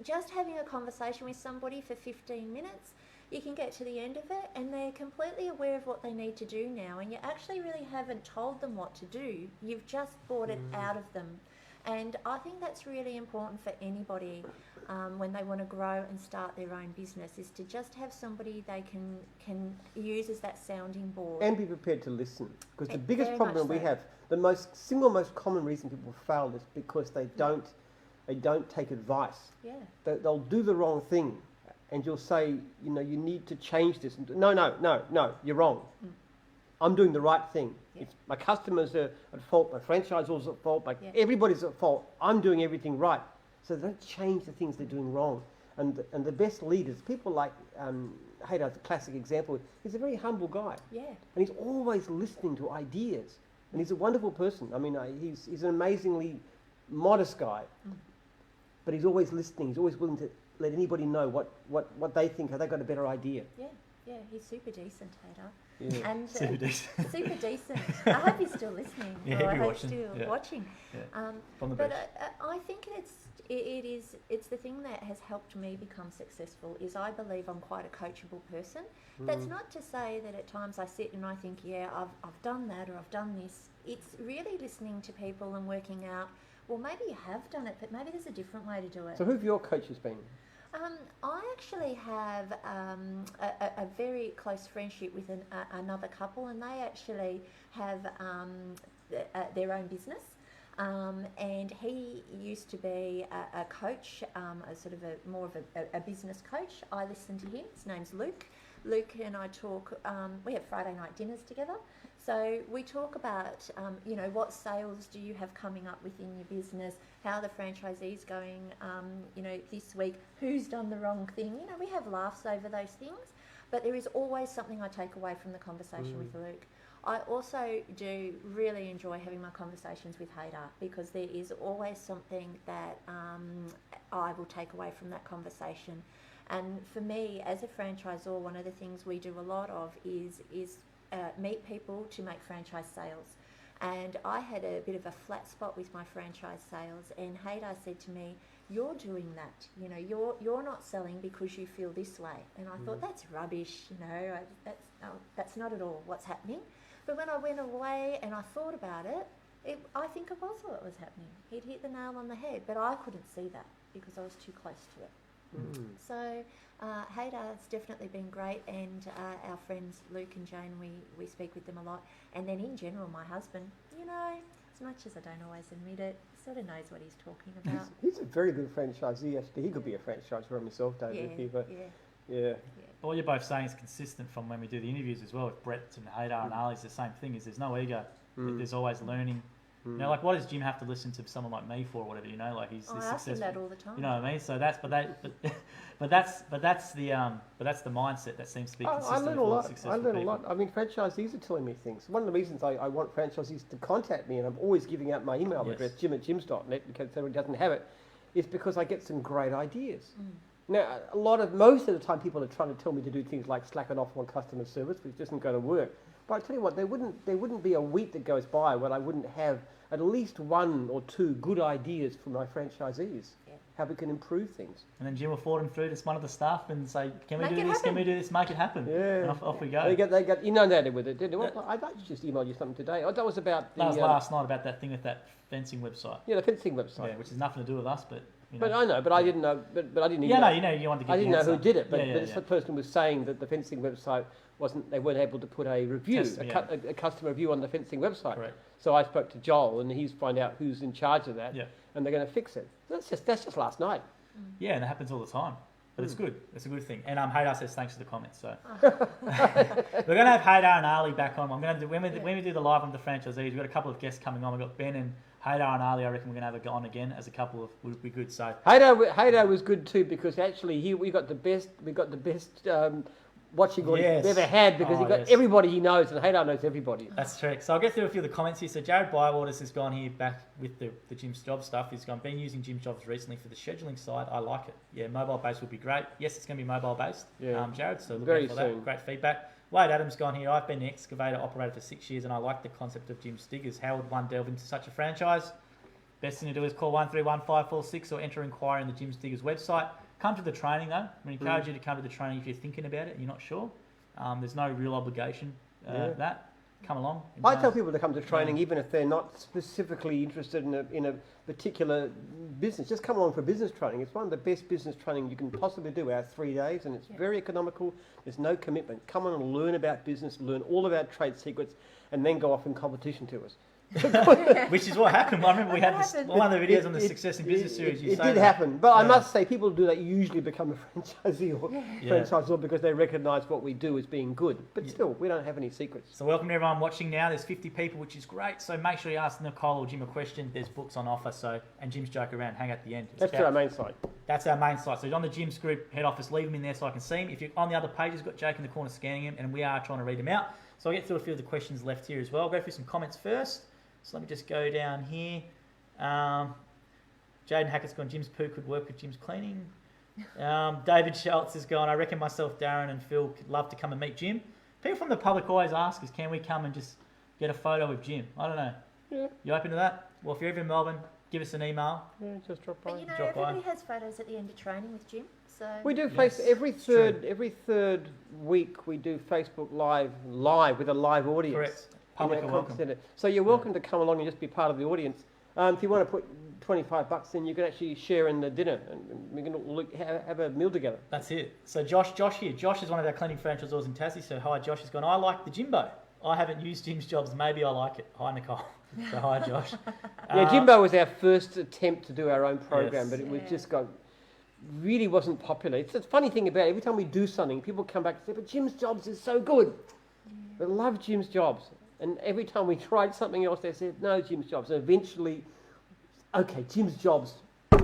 just having a conversation with somebody for 15 minutes, you can get to the end of it and they're completely aware of what they need to do now, and you actually really haven't told them what to do, you've just brought it out of them. And I think that's really important for anybody when they want to grow and start their own business, is to just have somebody they can use as that sounding board. And be prepared to listen. Because the biggest problem we have, the single most common reason people fail is because they don't take advice. Yeah. They'll do the wrong thing, and you'll say, you need to change this. No, you're wrong. I'm doing the right thing. Yeah. If my customers are at fault, my franchisor's at fault, everybody's at fault, I'm doing everything right. So they don't change the things they're doing wrong. And the best leaders, people like Haydar's a classic example. He's a very humble guy. Yeah. And he's always listening to ideas. And he's a wonderful person. I mean, he's an amazingly modest guy. But he's always listening. He's always willing to let anybody know what they think, have they got a better idea. Yeah. Yeah, he's super decent, Hader. Yeah. And Super decent. super decent. I hope he's still listening. Yeah, or he'll I be hope watching. still Yeah. watching. Yeah. From the But beach. I think it's the thing that has helped me become successful is I believe I'm quite a coachable person. That's not to say that at times I sit and I think, yeah, I've done that or I've done this. It's really listening to people and working out, well, maybe you have done it, but maybe there's a different way to do it. So who have your coaches been? I actually have a very close friendship with another couple, and they actually have their own business. And he used to be a coach, a sort of more of a business coach. I listen to him. His name's Luke. Luke and I talk. We have Friday night dinners together. So we talk about, what sales do you have coming up within your business? How the franchisee's going, this week? Who's done the wrong thing? We have laughs over those things. But there is always something I take away from the conversation with Luke. I also do really enjoy having my conversations with Hader because there is always something that I will take away from that conversation. And for me, as a franchisor, one of the things we do a lot of is meet people to make franchise sales. And I had a bit of a flat spot with my franchise sales, and Hader said to me, "You're doing that. You're not selling because you feel this way." And I thought, that's rubbish. That's not at all what's happening. But when I went away and I thought about it, I think it was what was happening. He'd hit the nail on the head, but I couldn't see that because I was too close to it. So Hader's definitely been great, and our friends Luke and Jane, we speak with them a lot. And then in general, my husband, as much as I don't always admit it, sort of knows what he's talking about. He's a very good franchisee, actually. He could be a franchisor himself, David. Yeah. What you're both saying is consistent from when we do the interviews as well with Brett and Hader and Ali. It's the same thing. Is there's no ego. There's always learning. What does Jim have to listen to someone like me for, or whatever? Like he's I this ask him successful. that all the time. You know what I mean? So that's the mindset that seems to be consistent. I learn a with all lot. successful I learn a people. lot. I mean, franchisees are telling me things. One of the reasons I want franchisees to contact me, and I'm always giving out my email address, jim@jims.net, in case everyone doesn't have it, is because I get some great ideas. Now, most of the time people are trying to tell me to do things like slacking off on customer service, which isn't going to work. But I tell you what, there wouldn't be a week that goes by when I wouldn't have at least one or two good ideas for my franchisees, how we can improve things. And then Jim will forward them through to one of the staff and say, "Can we Make do it this? happen." Can we do this? Make it happen." Yeah. And off we go. They get inundated with it, didn't they? Well, I'd like to just email you something today. Oh, that was about the... That was last night about that thing with that fencing website. Yeah, the fencing website. Yeah, which has nothing to do with us, but... But I know, but I didn't know, but I didn't even Yeah, know. you wanted to get I didn't the know who answer. did it, but Yeah, this person was saying that the fencing website they weren't able to put a review, a customer review on the fencing website. Correct. So I spoke to Joel, and he's find out who's in charge of that, Yeah. and they're going to fix it. That's just last night. Yeah, and that happens all the time. But it's good. It's a good thing. And Hader says thanks for the comments. So we're going to have Hader and Ali back on. I'm going to do when we do the live on the franchisees. We've got a couple of guests coming on. We've got Ben and Hader and Ali. I reckon we're going to have it on again as a couple of would be good. So Hader was good too because actually we got the best watching audience we've ever had because he got everybody he knows, and Hader knows everybody. That's correct. So I'll get through a few of the comments here. So Jared Bywaters has gone here back with the Jim's Job stuff. He's gone, been using Jim's Jobs recently for the scheduling side. I like it. Yeah, mobile based would be great. Yes, it's going to be mobile based, Jared. So look Very out for soon. that. Great feedback. Wade Adams gone here. I've been an excavator operator for 6 years and I like the concept of Jim's Diggers. How would one delve into such a franchise? Best thing to do is call 131546 or enter inquiry on the Jim's Diggers website. Come to the training though. I encourage you to come to the training if you're thinking about it and you're not sure. There's no real obligation that. Come along. I tell people to come to training even if they're not specifically interested in a particular business. Just come along for business training. It's one of the best business training you can possibly do. Our 3 days, and it's very economical. There's no commitment. Come on and learn about business, learn all about trade secrets, and then go off in competition to us. Which is what happened. I remember we had this, one of the videos on the Success in Business series. It did happen, but I must say, people who do that usually become a franchisee or franchisor because they recognise what we do as being good. But still, we don't have any secrets. So welcome to everyone watching now. There's 50 people, which is great. So make sure you ask Nicole or Jim a question. There's books on offer. So and Jim's joke around. Hang at the end. That's our main site. That's our main site. So on the Jim's group head office, leave them in there so I can see them. If you're on the other pages, got Jake in the corner scanning them, and we are trying to read them out. So I'll get through a few of the questions left here as well. I'll go through some comments first. So let me just go down here. Jaden Hackett's gone, Jim's poo could work with Jim's cleaning. David Schultz is going, I reckon myself, Darren and Phil could love to come and meet Jim. People from the public always ask us, can we come and just get a photo with Jim? I don't know. Yeah. You open to that? Well, if you're ever in Melbourne, give us an email. Yeah, just drop by. But you know, Drop by. everybody has photos at the end of training with Jim. So We do Yes, every it's true. third week we do Facebook live with a live audience. Correct. in Public our are welcome. conference centre. So you're welcome to come along and just be part of the audience. If you want to put $25 in, you can actually share in the dinner and we can have a meal together. That's it. So Josh here. Josh is one of our cleaning franchisors in Tassie. So hi, Josh has gone, I like the Jimbo. I haven't used Jim's jobs. Maybe I like it. Hi, Nicole. So hi, Josh. Yeah, Jimbo was our first attempt to do our own program, Yes. but it was Yeah. just really wasn't popular. It's a funny thing about it. Every time we do something, people come back and say, but Jim's Jobs is so good. They love Jim's Jobs. And every time we tried something else, they said, no, Jim's Jobs. And eventually, okay, Jim's Jobs,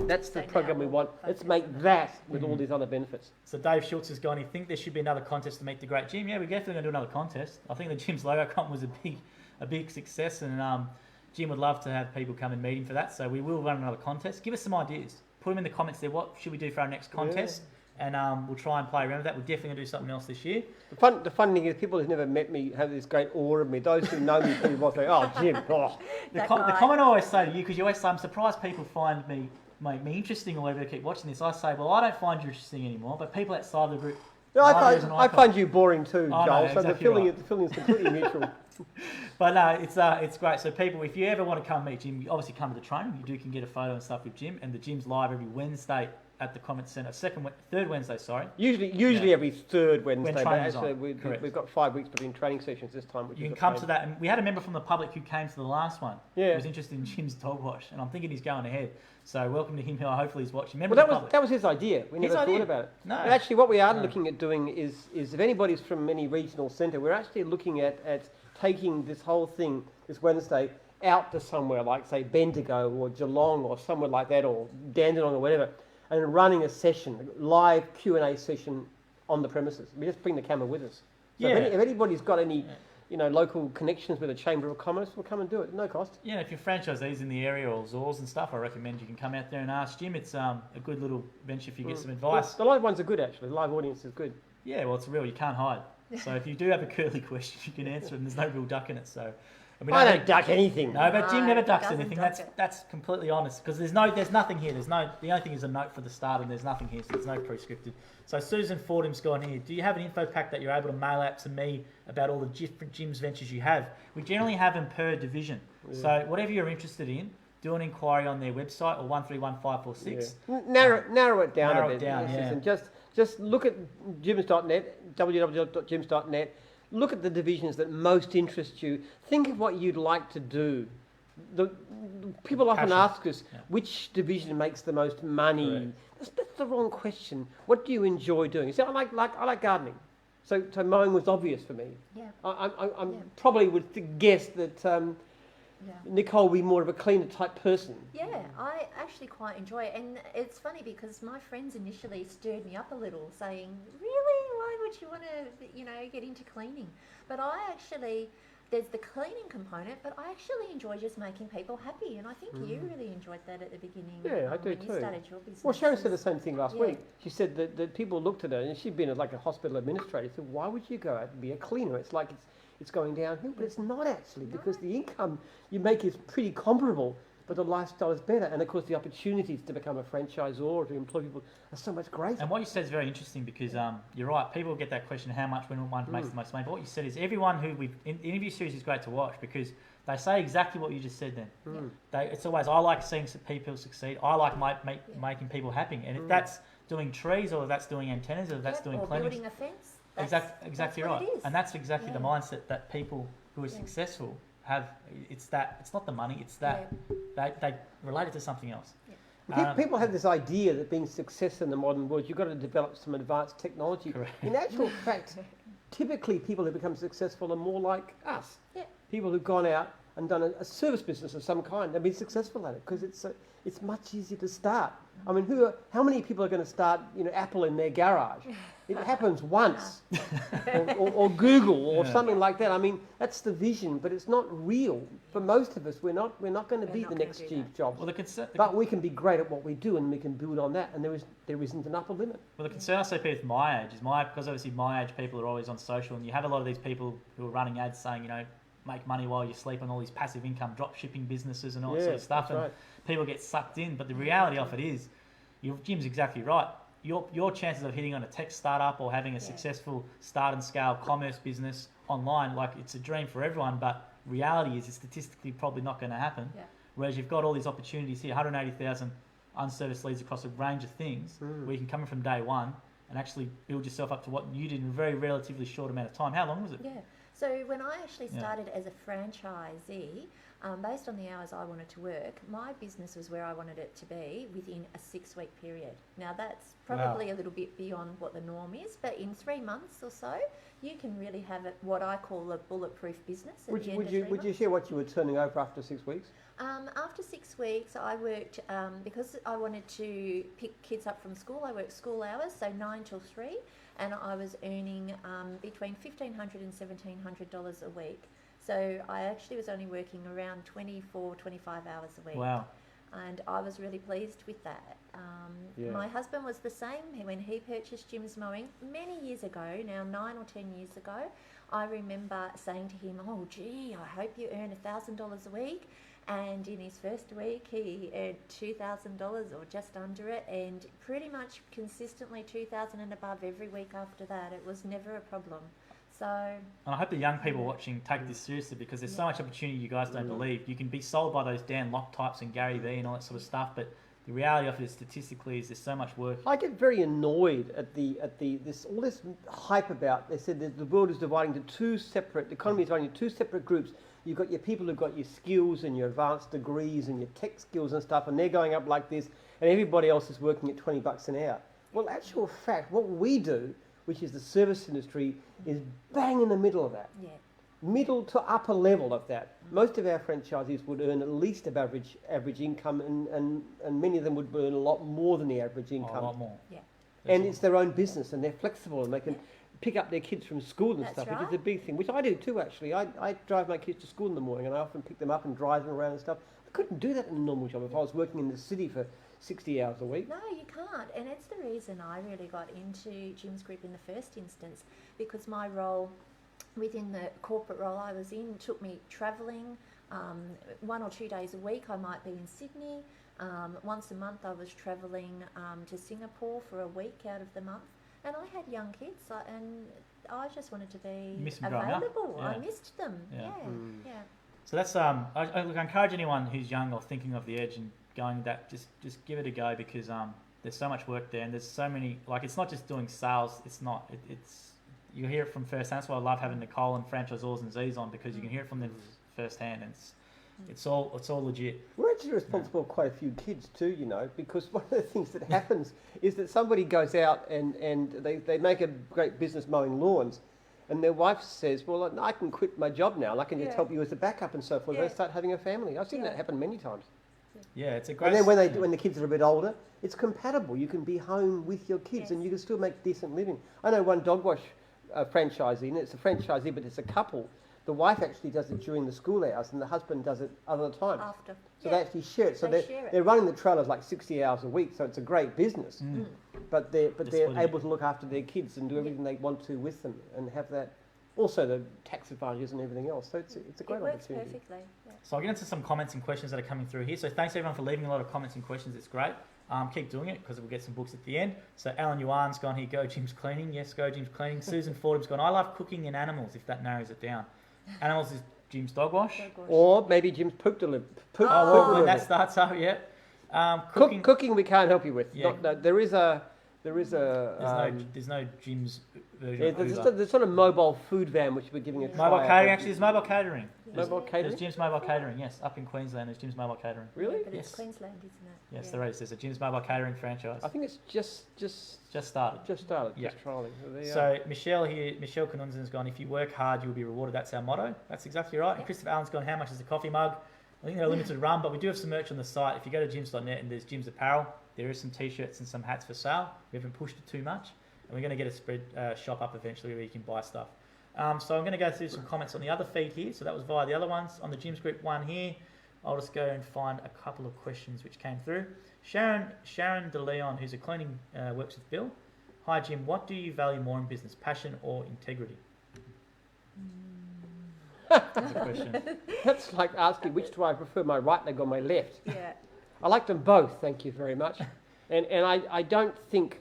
that's the So now program we we'll want. Let's focus make on that with all these other benefits. So Dave Schultz has gone, you think there should be another contest to meet the great Jim? Yeah, we're definitely going to do another contest. I think the Jim's logo comp was a big success, and Jim would love to have people come and meet him for that. So we will run another contest. Give us some ideas. Put them in the comments there. What should we do for our next contest? And we'll try and play around with that. We're definitely going to do something else this year. The fun thing is people who've never met me have this great awe of me. Those who know me pretty well say, oh, Jim, oh. The That comment guy. I always say to you, because you always say, I'm surprised people find me interesting or whatever to keep watching this. I say, well, I don't find you interesting anymore, but people outside the group. No, there's an I icon. find you boring too, Oh, no, Joel. So exactly the feeling is completely mutual. But no, it's great. So people, if you ever want to come meet Jim, you obviously come to the training. You can get a photo and stuff with Jim, and the Jim's live every Wednesday at the Comment Centre. Third Wednesday, sorry. Usually every third Wednesday, but training's actually on. Correct. we've got 5 weeks between training sessions this time. Which You is can a come pain. to that, and we had a member from the public who came to the last one. Yeah. Who was interested in Jim's dog wash, and I'm thinking he's going ahead. So welcome to him. Hopefully he's watching. Member Well, of the public. that was his idea. We His never idea. thought about it. No. But actually, what we are No. looking at doing is if anybody's from any regional centre, we're actually looking at taking this whole thing this Wednesday out to somewhere like, say, Bendigo or Geelong or somewhere like that, or Dandenong or whatever, and running a session, live Q&A session on the premises. We just bring the camera with us. So Yeah. if anybody's got any local connections with the Chamber of Commerce, we'll come and do it, no cost. Yeah, if you're franchisees in the area or Zors and stuff, I recommend you can come out there and ask Jim. It's a good little venture if you get some advice. The live ones are good, actually. The live audience is good. Yeah, well, it's real. You can't hide. So if you do have a curly question, you can answer it, and there's no real duck in it. So I don't duck anything. No, but Jim No, never he ducks doesn't anything. duck it. That's completely honest because there's nothing here. The only thing is a note for the start, and there's nothing here, so there's no pre-scripted. So Susan Fordham's gone here. Do you have an info pack that you're able to mail out to me about all the different gyms ventures you have? We generally have them per division. Yeah. So whatever you're interested in, do an inquiry on their website or 131546. Yeah. Narrow it down Narrow a it bit. down, yeah. And just look at gyms.net, www.gyms.net. Look at the divisions that most interest you. Think of what you'd like to do. The people often Passion. ask us Yeah. which division makes the most money. Correct. That's the wrong question. What do you enjoy doing? See, I like gardening. So mowing was obvious for me. Yeah. I Yeah. probably would guess that Yeah. Nicole would be more of a cleaner type person. Yeah, I actually quite enjoy it. And it's funny because my friends initially stirred me up a little, saying, really, why would you want to, get into cleaning? But there's the cleaning component, but I actually enjoy just making people happy. And I think you really enjoyed that at the beginning. Yeah, I do when too. you started your business. Well, Sharon said the same thing last Yeah. week. She said that people looked at her, and she'd been like a hospital administrator. Said, "Why would you go out and be a cleaner? It's like it's going downhill." But it's not actually, because the income you make is pretty comparable, but the lifestyle is better. And of course, the opportunities to become a franchisor or to employ people are so much greater. And what you said is very interesting because you're right. People get that question, how much when one makes the most money. But what you said is everyone who the interview series is great to watch because they say exactly what you just said then. It's always, I like seeing people succeed. I like making people happy. And if that's doing trees or if that's doing antennas or if that's doing or cleaning. building a fence. Exactly what right. it is. And that's exactly the Yeah. mindset that people who are successful have. It's not the money, it's that they relate it to something else. People have this idea that being success in the modern world, you've got to develop some advanced technology. Correct. In actual fact, typically people who become successful are more like us. Yeah. People who've gone out and done a service business of some kind and been successful at it because it's much easier to start. I mean, how many people are going to start, Apple in their garage? It happens once, or Google, or something like that. I mean, that's the vision, but it's not real for most of us. We're not going to be the next Steve Jobs. Well, but we can be great at what we do, and we can build on that. And there isn't an upper limit. Well, the concern I see with my age is because obviously my age people are always on social, and you have a lot of these people who are running ads saying, make money while you sleep on all these passive income drop shipping businesses and all that sort of stuff, and people get sucked in. But the reality of it is, Jim's exactly right. Your chances of hitting on a tech startup or having a successful start and scale commerce business online, like it's a dream for everyone, but reality is it's statistically probably not going to happen. Yeah. Whereas you've got all these opportunities here, 180,000 unserviced leads across a range of things where you can come in from day one and actually build yourself up to what you did in a very relatively short amount of time. How long was it? Yeah. So when I actually started as a franchisee, based on the hours I wanted to work, my business was where I wanted it to be within a 6-week period. Now that's probably a little bit beyond what the norm is, but in 3 months or so, you can really have what I call a bulletproof business. Would you share what you were turning over after 6 weeks? After 6 weeks, I worked, because I wanted to pick kids up from school, I worked school hours, so 9 till 3, and I was earning between $1,500 and $1,700 a week. So I actually was only working around 24, 25 hours a week. Wow. And I was really pleased with that. My husband was the same. When he purchased Jim's Mowing many years ago, now 9 or 10 years ago, I remember saying to him, oh gee, I hope you earn $1,000 a week. And in his first week, he earned $2,000 or just under it, and pretty much consistently $2,000 and above every week after that. It was never a problem. So, and I hope the young people watching take this seriously, because there's so much opportunity you guys don't believe. You can be sold by those Dan Locke types and Gary Vee and all that sort of stuff, but the reality of it is statistically is there's so much work. I get very annoyed at all this hype about. They said that the world is dividing into the economy is dividing into 2 separate groups. You've got your people who've got your skills and your advanced degrees and your tech skills and stuff, and they're going up like this, and everybody else is working at $20 an hour. Well, actual fact, what we do, which is the service industry, is bang in the middle of that. Yeah. Middle to upper level of that. Most of our franchisees would earn at least above average income, and many of them would earn a lot more than the average income. A lot more. Yeah. And it's their own business, and they're flexible, and they can pick up their kids from school and stuff, which is a big thing, which I do too, actually. I drive my kids to school in the morning, and I often pick them up and drive them around and stuff. I couldn't do that in a normal job if I was working in the city for 60 hours a week. No, you can't. And it's the reason I really got into Jim's Group in the first instance, because my role within the corporate role I was in took me travelling 1 or 2 days a week. I might be in Sydney. Once a month I was travelling to Singapore for a week out of the month. And I had young kids, and I just wanted to be available. I missed them. Yeah. So that's I encourage anyone who's young or thinking of the edge and going that, just give it a go, because there's so much work there, and there's so many, like, it's not just doing sales. It's not. It's you hear it from first hand. That's why I love having Nicole and Franchisors and Z's on, because you can hear it from them first hand, and it's all legit. We're actually responsible for quite a few kids too, because one of the things that happens is that somebody goes out and they make a great business mowing lawns, and their wife says, well, I can quit my job now, and I can just help you as a backup and so forth. They start having a family. I've seen that happen many times. Yeah, it's a great. And then when the kids are a bit older, it's compatible. You can be home with your kids, and you can still make decent living. I know one dog wash franchisee, and it's a franchisee, but it's a couple. The wife actually does it during the school hours, and the husband does it other times. After. So they actually share it. So they're running the trailers like 60 hours a week, so it's a great business. But they're able to look after their kids and do everything they want to with them, and have that. Also the tax advantages and everything else. So it's a great opportunity. It works perfectly. Yeah. So I'll get into some comments and questions that are coming through here. So thanks everyone for leaving a lot of comments and questions. It's great. Keep doing it, because we'll get some books at the end. So Alan Yuan's gone here, go Jim's Cleaning. Yes, go Jim's Cleaning. Susan Fordham's gone, I love cooking and animals, if that narrows it down. Animals is Jim's Dog Wash. Or maybe Jim's Poop Delivery. When that starts up, yeah. Cooking we can't help you with. Yeah. There's no Jim's version Yeah, of there's, Uber. there's sort of mobile food van which we're giving a try. Mobile at. catering, actually, there's mobile catering. Mobile There's catering? Jim's Mobile Catering, yes. Up in Queensland, there's Jim's Mobile Catering. Really? But Yes. it's Queensland, isn't it? Yes, there is. There's a Jim's Mobile Catering franchise. I think it's just started. started, Yeah. just trialing. So there you are. So Michelle Canunzen's gone, if you work hard, you'll be rewarded. That's our motto. That's exactly right. And Yep. Christopher Allen's gone, how much is a coffee mug? I think they're a limited run, but we do have some merch on the site. If you go to gyms.net and there's Jim's Apparel, there is some t-shirts and some hats for sale. We haven't pushed it too much. And we're going to get a spread shop up eventually where you can buy stuff. So I'm going to go through some comments on the other feed here. So that was via the other ones. On the Gyms Group one here, I'll just go and find a couple of questions which came through. Sharon De Leon, who's a cleaning, works with Bill. Hi Jim, what do you value more in business, passion or integrity? That's a question. That's like asking which do I prefer, my right leg or my left. Yeah. I like them both, thank you very much. And I don't think,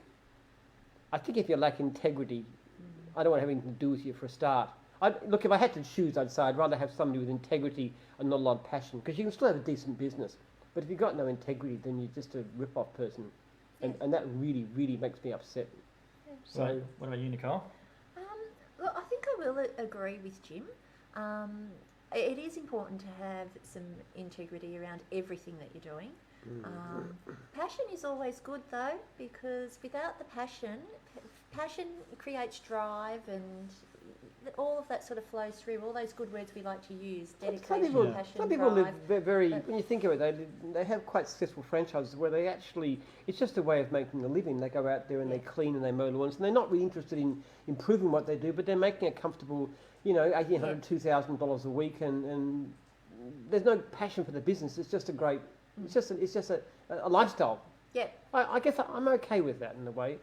I think if you lack integrity, I don't want to have anything to do with you for a start. Look, if I had to choose, I'd say I'd rather have somebody with integrity and not a lot of passion, because you can still have a decent business. But if you've got no integrity, then you're just a rip-off person. And that really, really makes me upset. So what about you, Nicole? Look, I think I will agree with Jim. It is important to have some integrity around everything that you're doing. Passion is always good though, because without the passion creates drive, and all of that sort of flows through. All those good words we like to use: dedication, passion, some people drive. live very. When you think of it, they have quite successful franchises where they actually, it's just a way of making a living. They go out there and they clean and they mow lawns, and they're not really interested in improving what they do, but they're making a comfortable, $1,800, $2,000 a week, and there's no passion for the business. It's just a great. It's just a lifestyle. Yeah. I guess I'm okay with that in a way.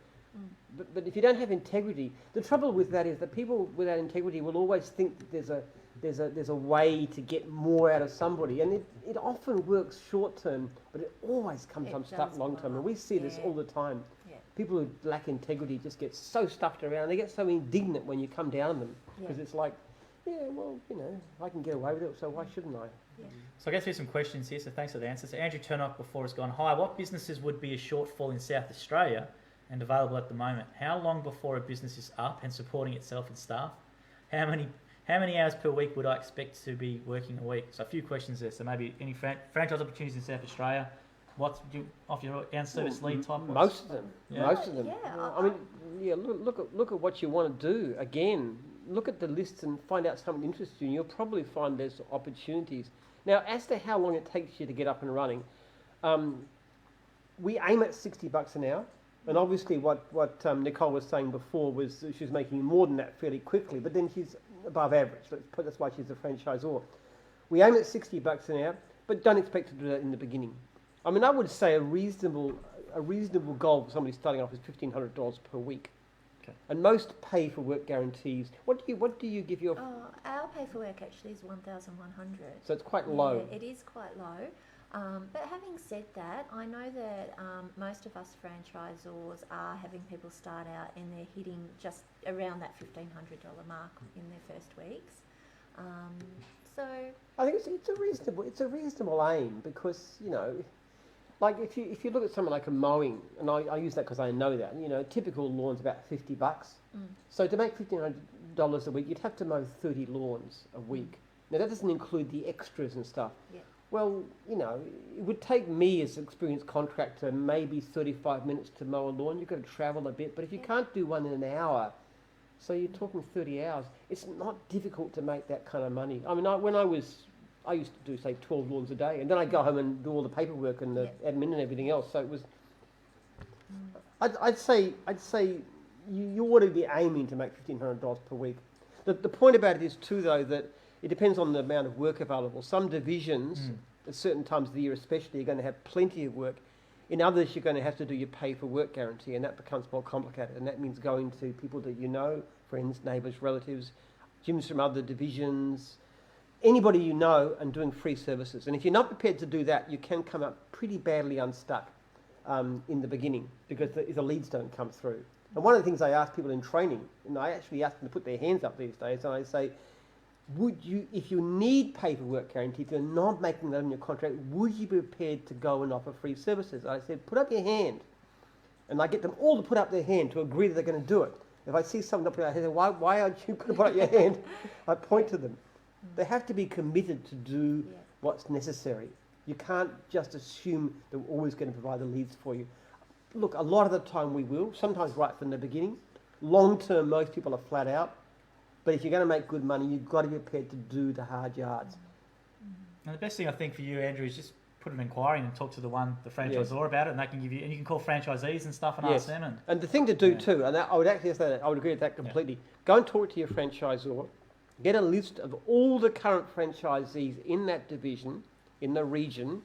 But if you don't have integrity, the trouble with that is that people without integrity will always think that there's a way to get more out of somebody, and it often works short term, but it always comes unstuck long term, and we see this all the time. Yeah. People who lack integrity just get so stuffed around. They get so indignant when you come down on them because it's like, I can get away with it, so why shouldn't I? Yeah. So I'll go through some questions here, so thanks for the answers. So Andrew Turnock before has gone, hi, what businesses would be a shortfall in South Australia and available at the moment? How long before a business is up and supporting itself and staff? How many hours per week would I expect to be working a week? So a few questions there. So maybe any franchise opportunities in South Australia? What's off your down service lead type? Most of them. Yeah. Most of them. Yeah, Look at what you want to do. Again, look at the list and find out something interests you, and you'll probably find there's opportunities. Now, as to how long it takes you to get up and running, we aim at $60 an hour. And obviously what Nicole was saying before was she was making more than that fairly quickly, but then she's above average. That's why she's a franchisor. We aim at $60 an hour, but don't expect to do that in the beginning. I mean, I would say a reasonable goal for somebody starting off is $1,500 per week. Okay. And most pay for work guarantees. What do you give your? Our pay for work actually is 1,100. So it's quite low. Yeah, it is quite low. But having said that, I know that most of us franchisors are having people start out and they're hitting just around that $1,500 mark in their first weeks. So I think it's a reasonable aim, because like if you look at something like a mowing, and I use that because I know that a typical lawn's about $50. So to make $1,500 a week, you'd have to mow 30 lawns a week. Now that doesn't include the extras and stuff. Yeah. Well, it would take me as an experienced contractor maybe 35 minutes to mow a lawn. You've got to travel a bit, but if you can't do one in an hour, so you're talking 30 hours, it's not difficult to make that kind of money. I mean, I used to do, say, 12 lawns a day, and then I'd go home and do all the paperwork and the admin and everything else. So it was, I'd say you ought to be aiming to make $1,500 per week. The point about it is too, though, that it depends on the amount of work available. Some divisions, at certain times of the year especially, you're going to have plenty of work. In others, you're going to have to do your pay for work guarantee, and that becomes more complicated. And that means going to people that you know, friends, neighbours, relatives, gyms from other divisions, anybody you know, and doing free services. And if you're not prepared to do that, you can come up pretty badly unstuck in the beginning, because the leads don't come through. And one of the things I ask people in training, and I actually ask them to put their hands up these days, and I say, would you, if you need paperwork guarantee, if you're not making that in your contract, would you be prepared to go and offer free services? I said, put up your hand. And I get them all to put up their hand to agree that they're going to do it. If I see someone up in their head, why aren't you going to put out your hand? I point to them. They have to be committed to do what's necessary. You can't just assume that we're always going to provide the leads for you. Look, a lot of the time we will, sometimes right from the beginning. Long term, most people are flat out. But if you're going to make good money, you've got to be prepared to do the hard yards. And the best thing I think for you, Andrew, is just put an inquiry in and talk to the franchisor about it, and they can give you, and you can call franchisees and stuff and ask them. And the thing to do too, and I would actually say that I would agree with that completely. Go and talk to your franchisor, get a list of all the current franchisees in that division, in the region,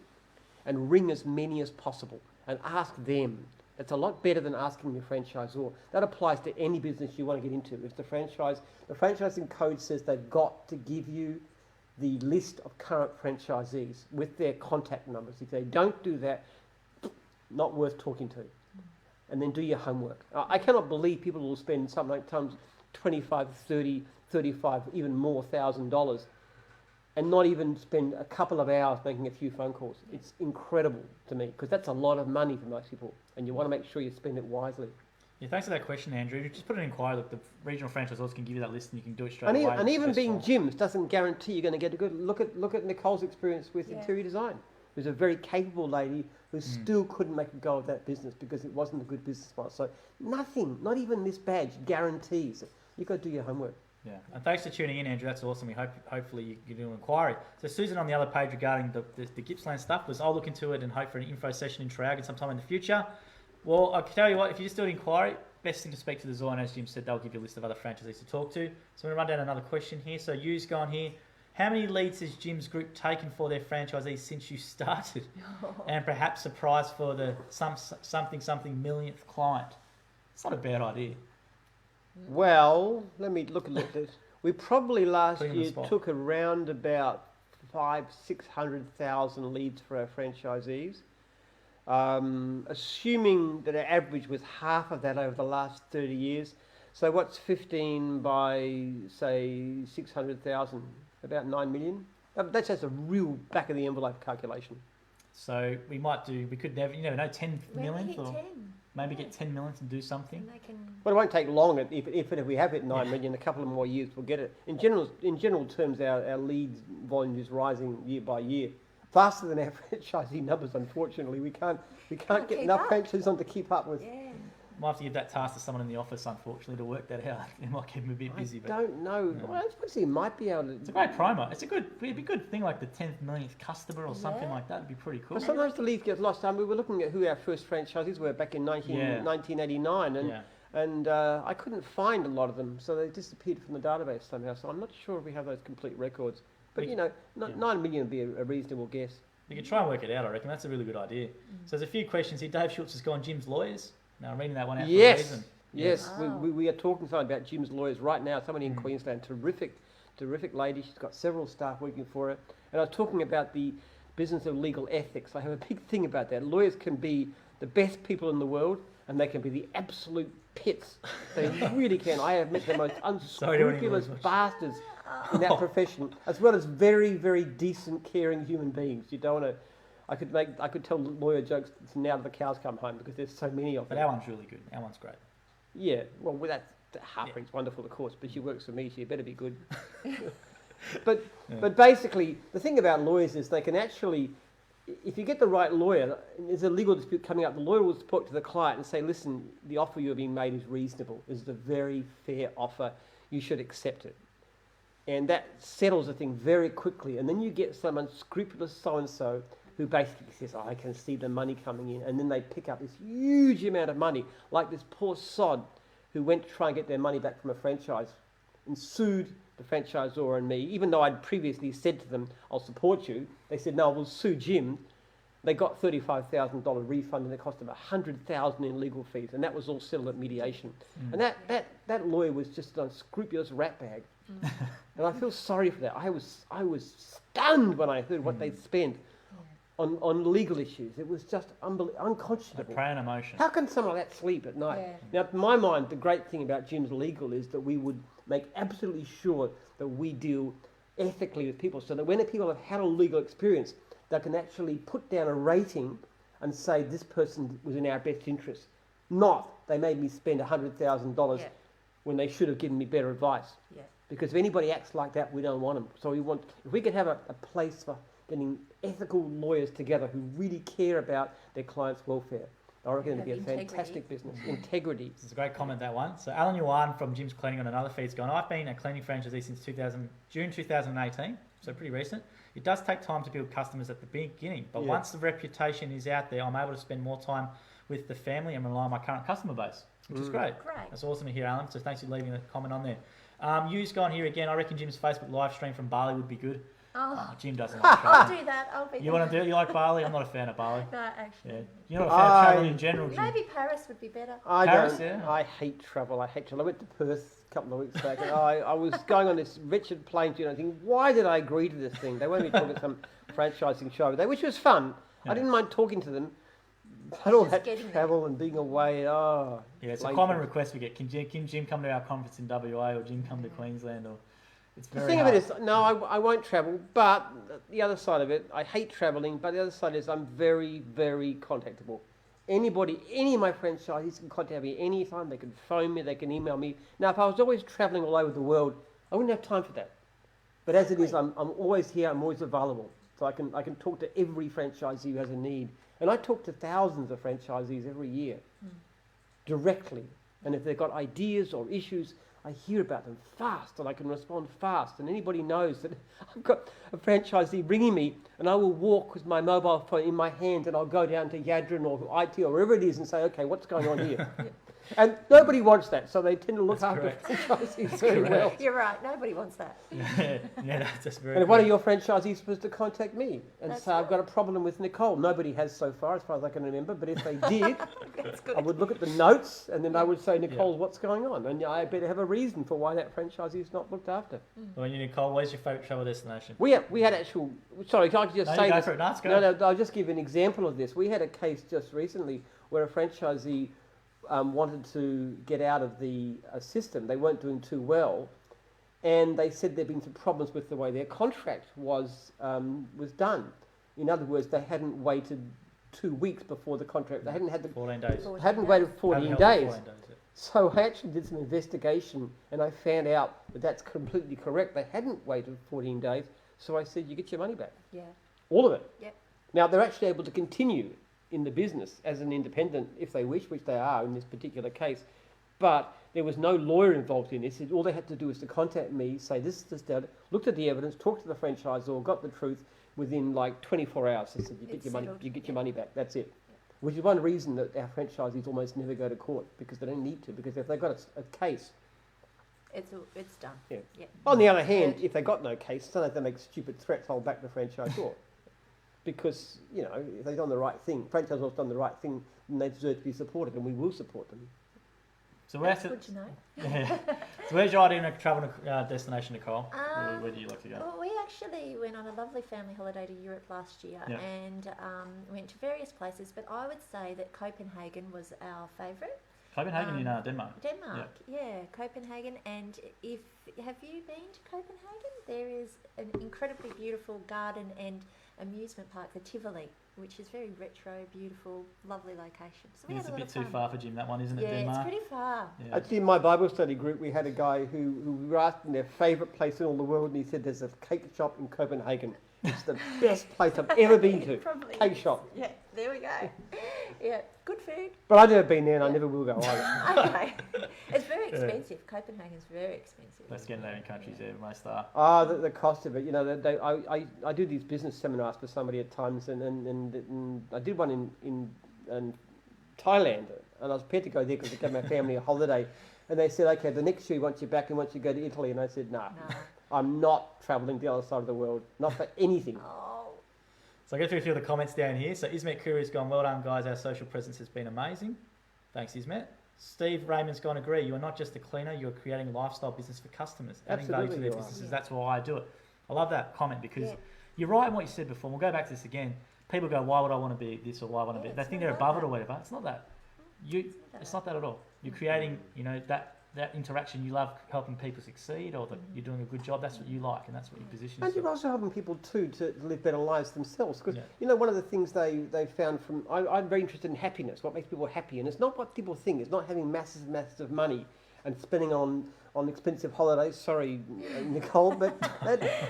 and ring as many as possible and ask them. It's a lot better than asking your franchisor. That applies to any business you want to get into. If the franchising code says they've got to give you the list of current franchisees with their contact numbers. If they don't do that, not worth talking to. And then do your homework. I cannot believe people will spend sometimes $25, $30, $35, even more $1,000 and not even spend a couple of hours making a few phone calls. It's incredible to me because that's a lot of money for most people and you want to make sure you spend it wisely. Yeah, thanks for that question, Andrew. Just put an inquiry. Look, the regional franchisors can give you that list and you can do it straight away. And even being gyms doesn't guarantee you're going to get a good look at Nicole's experience with interior design. Who's a very capable lady who still couldn't make a go of that business because it wasn't a good business model. So nothing, not even this badge, guarantees. You've got to do your homework. Yeah, and thanks for tuning in, Andrew. That's awesome. We hopefully you do an inquiry. So Susan on the other page regarding the Gippsland stuff was I'll look into it and hope for an info session in Traralgon sometime in the future. Well, I'll tell you what, if you just do an inquiry, best thing to speak to the Zor, and as Jim said, they'll give you a list of other franchisees to talk to. So I'm going to run down another question here. So you's gone here. How many leads has Jim's group taken for their franchisees since you started? And perhaps a prize for the something millionth client. It's not a bad idea. Well, let me look at this. We probably last year took around about 500,000-600,000 leads for our franchisees. Assuming that our average was half of that over the last 30 years. So what's 15 by, say, 600,000? About 9 million? That's just a real back of the envelope calculation. So we could never, you never know, 10 millionth or 10. maybe get 10 millionth and do something. Well, it won't take long. If we have hit 9 million, a couple of more years we'll get it. In general terms, our leads volume is rising year by year. Faster than our franchisee numbers, unfortunately. We can't get enough franchisees on to keep up with. Yeah. Might have to give that task to someone in the office, unfortunately, to work that out. It might keep them a bit busy. I don't know. No. Well, I suppose he might be able to. It's a great promo. It'd be a good thing, like the 10th millionth customer or something like that. It'd be pretty cool. But sometimes the leads get lost. We were looking at who our first franchisees were back in 1989, and I couldn't find a lot of them, so they disappeared from the database somehow. So I'm not sure if we have those complete records. But 9 million would be a reasonable guess. You could try and work it out, I reckon. That's a really good idea. So there's a few questions here. Dave Schultz has gone Jim's Lawyers. Now, I'm reading that one out for a reason. Yes. Wow. We are talking to someone about Jim's Lawyers right now. Somebody in Queensland, terrific lady. She's got several staff working for her. And I was talking about the business of legal ethics. I have a big thing about that. Lawyers can be the best people in the world, and they can be the absolute pits. They really can. I have met the most unscrupulous bastards in that profession, as well as very, very decent, caring human beings. You don't want to. I could tell lawyer jokes now that the cows come home because there's so many of them. But our one's really good. Our one's great. Yeah, well, Harpreet's wonderful, of course, but she works for me, so you better be good. But basically, the thing about lawyers is they can actually, if you get the right lawyer, there's a legal dispute coming up, the lawyer will talk to the client and say, listen, the offer you're being made is reasonable. This is a very fair offer. You should accept it. And that settles the thing very quickly. And then you get some unscrupulous so-and-so who basically says, I can see the money coming in. And then they pick up this huge amount of money, like this poor sod who went to try and get their money back from a franchise and sued the franchisor and me, even though I'd previously said to them, I'll support you. They said, no, we'll sue Jim. They got $35,000 refund and it cost them $100,000 in legal fees. And that was all settled at mediation. And that lawyer was just an unscrupulous ratbag. And I feel sorry for that. I was stunned when I heard what they'd spent on legal issues. It was just unconscionable. A prey on emotion. How can someone like that sleep at night? Yeah. Now, in my mind, the great thing about Jim's Legal is that we would make absolutely sure that we deal ethically with people so that when people have had a legal experience, they can actually put down a rating and say this person was in our best interest. Not, they made me spend $100,000 when they should have given me better advice. Yeah. Because if anybody acts like that, we don't want them. So if we could have a place for getting ethical lawyers together who really care about their clients' welfare, I reckon it'd be a fantastic business. Integrity. It's a great comment, that one. So Alan Yuan from Jim's Cleaning on another feed's gone, I've been a cleaning franchisee since June 2018, so pretty recent. It does take time to build customers at the beginning, but once the reputation is out there, I'm able to spend more time with the family and rely on my current customer base, which is great. That's awesome to hear, Alan. So thanks for leaving a comment on there. You's gone here again. I reckon Jim's Facebook live stream from Bali would be good. Jim doesn't like traveling. I'll do that. I'll be You want to do it? You like Bali? I'm not a fan of Bali. No, actually. Yeah. You're not a fan of traveling in general, Jim. Maybe Paris would be better. I hate travel. I went to Perth a couple of weeks back, and I was going on this wretched plane to, thinking, why did I agree to this thing? They wanted me talking to some franchising show over there, which was fun. I didn't mind talking to them. But all that travel and being away, yeah, it's a common request we get. Can Jim come to our conference in WA, or Jim come to Queensland, or it's very The thing hard. of it is, no, I won't travel, but the other side of it, I hate travelling, but the other side is I'm very, very contactable. Anybody, any of my franchisees can contact me anytime. They can phone me, they can email me. Now, if I was always travelling all over the world, I wouldn't have time for that. But as it is, I'm always here, I'm always available. So I can talk to every franchisee who has a need. And I talk to thousands of franchisees every year, directly. And if they've got ideas or issues, I hear about them fast, and I can respond fast. And anybody knows that I've got a franchisee ringing me, and I will walk with my mobile phone in my hand, and I'll go down to Yadrin or IT or wherever it is and say, okay, what's going on here? And nobody wants that, so they tend to look after franchisees very well. You're right, nobody wants that. Yeah, that's just very. And if one of your franchisees was to contact me and say, I've got a problem with Nicole, nobody has so far, as far as I can remember, but if they did, I would look at the notes, and then I would say, Nicole, what's going on? And I better have a reason for why that franchisee is not looked after. Well, Nicole, where's your favourite travel destination? We had actual, sorry, can I just say this? For it. No, I'll just give an example of this. We had a case just recently where a franchisee wanted to get out of the system. They weren't doing too well, and they said there'd been some problems with the way their contract was done. In other words, they hadn't waited 2 weeks before the contract. They hadn't had the 14 days. Hadn't waited 14 days. Yeah. So I actually did some investigation, and I found out that that's completely correct. They hadn't waited 14 days. So I said, you get your money back. Yeah. All of it. Yep. Now they're actually able to continue in the business as an independent if they wish, which they are in this particular case. But there was no lawyer involved in this. All they had to do was to contact me, say this is the status, looked at the evidence, talked to the franchisor, got the truth within like 24 hours. They said you get your money, you get your money back. That's it. Which is one reason that our franchisees almost never go to court, because they don't need to. Because if they've got a case, it's done. Yeah. Yeah. On the other hand, if they got no case, sometimes they make stupid threats, hold back the franchisor. Because, if they've done the right thing, franchisor's done the right thing, then they deserve to be supported, and we will support them. So That's good to know. So where's your ideal travel destination, Nicole? Where do you like to go? Well, we actually went on a lovely family holiday to Europe last year, and went to various places, but I would say that Copenhagen was our favourite. Copenhagen in Denmark. Denmark, yeah, Copenhagen. And have you been to Copenhagen? There is an incredibly beautiful garden and amusement park, the Tivoli, which is very retro, beautiful, lovely location. So It's a bit too far for Jim, that one, isn't it, Denmark? Yeah, it's pretty far. Yeah. Actually, in my Bible study group, we had a guy who we were asking their favourite place in all the world, and he said there's a cake shop in Copenhagen. It's the best place I've ever been to. Cake shop. Yeah, there we go. Yeah, good food. But I've never been there, and I never will go either. Okay. It's very expensive. Copenhagen's very expensive. Let's get Scandinavian countries there, most are. The cost of it. I do these business seminars for somebody at times, and I did one in Thailand, and I was prepared to go there because I gave my family a holiday, and they said, okay, the next year we want you back and want you to go to Italy, and I said, no. I'm not travelling to the other side of the world, not for anything. So I'll go through a few of the comments down here. So Ismet Kuri's gone, well done guys, our social presence has been amazing. Thanks Ismet. Steve Raymond's gone, agree, you are not just a cleaner, you're creating a lifestyle business for customers, adding value to their businesses. Yeah. That's why I do it. I love that comment because you're right in what you said before. We'll go back to this again. People go, why would I want to be this or why would I want to be? They think they're above it or whatever. It's not that. It's not that at all. You're creating, that interaction. You love helping people succeed, or that you're doing a good job. That's what you like, and that's what you position yourself. And you're also helping people too to live better lives themselves. Because one of the things they found from I'm very interested in happiness. What makes people happy, and it's not what people think. It's not having massive amounts of money and spending on expensive holidays. Sorry, Nicole, but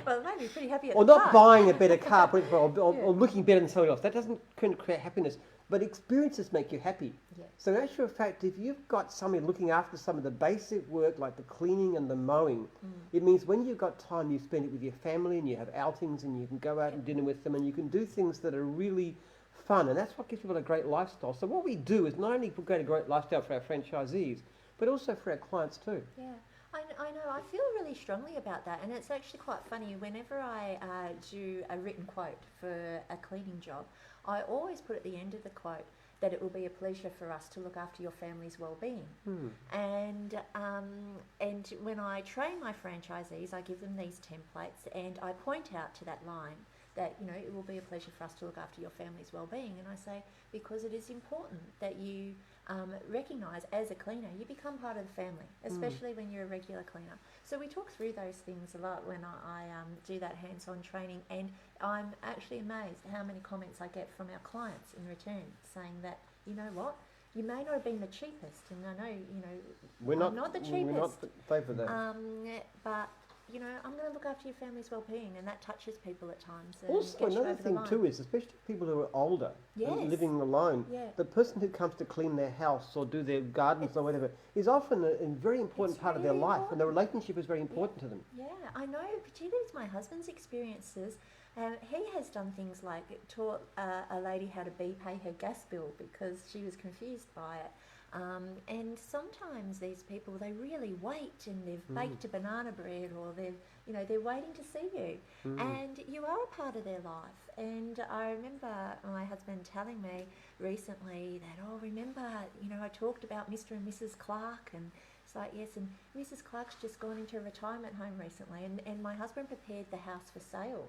well, they'd be pretty happy at or the not time. buying a better car, or looking better than someone else. That doesn't create happiness. But experiences make you happy. Yeah. So in actual fact, if you've got somebody looking after some of the basic work like the cleaning and the mowing, it means when you've got time, you spend it with your family and you have outings and you can go out and dinner with them and you can do things that are really fun. And that's what gives people a great lifestyle. So what we do is not only create a great lifestyle for our franchisees, but also for our clients too. Yeah. I know, I feel really strongly about that, and it's actually quite funny. Whenever I do a written quote for a cleaning job, I always put at the end of the quote that it will be a pleasure for us to look after your family's well-being. And when I train my franchisees, I give them these templates, and I point out to that line that, you know, it will be a pleasure for us to look after your family's well-being. And I say, because it is important that you recognise as a cleaner, you become part of the family, especially when you're a regular cleaner. So we talk through those things a lot when I do that hands-on training, and I'm actually amazed how many comments I get from our clients in return saying that, you know what, you may not have been the cheapest, and I know, you know, I'm not the cheapest. We're not favour that. But you know, I'm going to look after your family's well-being, and that touches people at times. And Also, gets you another over the thing line. too is, especially people who are older and living alone, the person who comes to clean their house or do their gardens or whatever is often a very important part of their life, and the relationship is very important to them. Yeah, I know, particularly with my husband's experiences. He has done things like taught a lady how to pay her gas bill because she was confused by it. And sometimes these people, they really wait, and they've baked a banana bread, or they're waiting to see you, and you are a part of their life. And I remember my husband telling me recently that, remember, I talked about Mr. and Mrs. Clark, and it's like, yes, and Mrs. Clark's just gone into a retirement home recently, and my husband prepared the house for sale.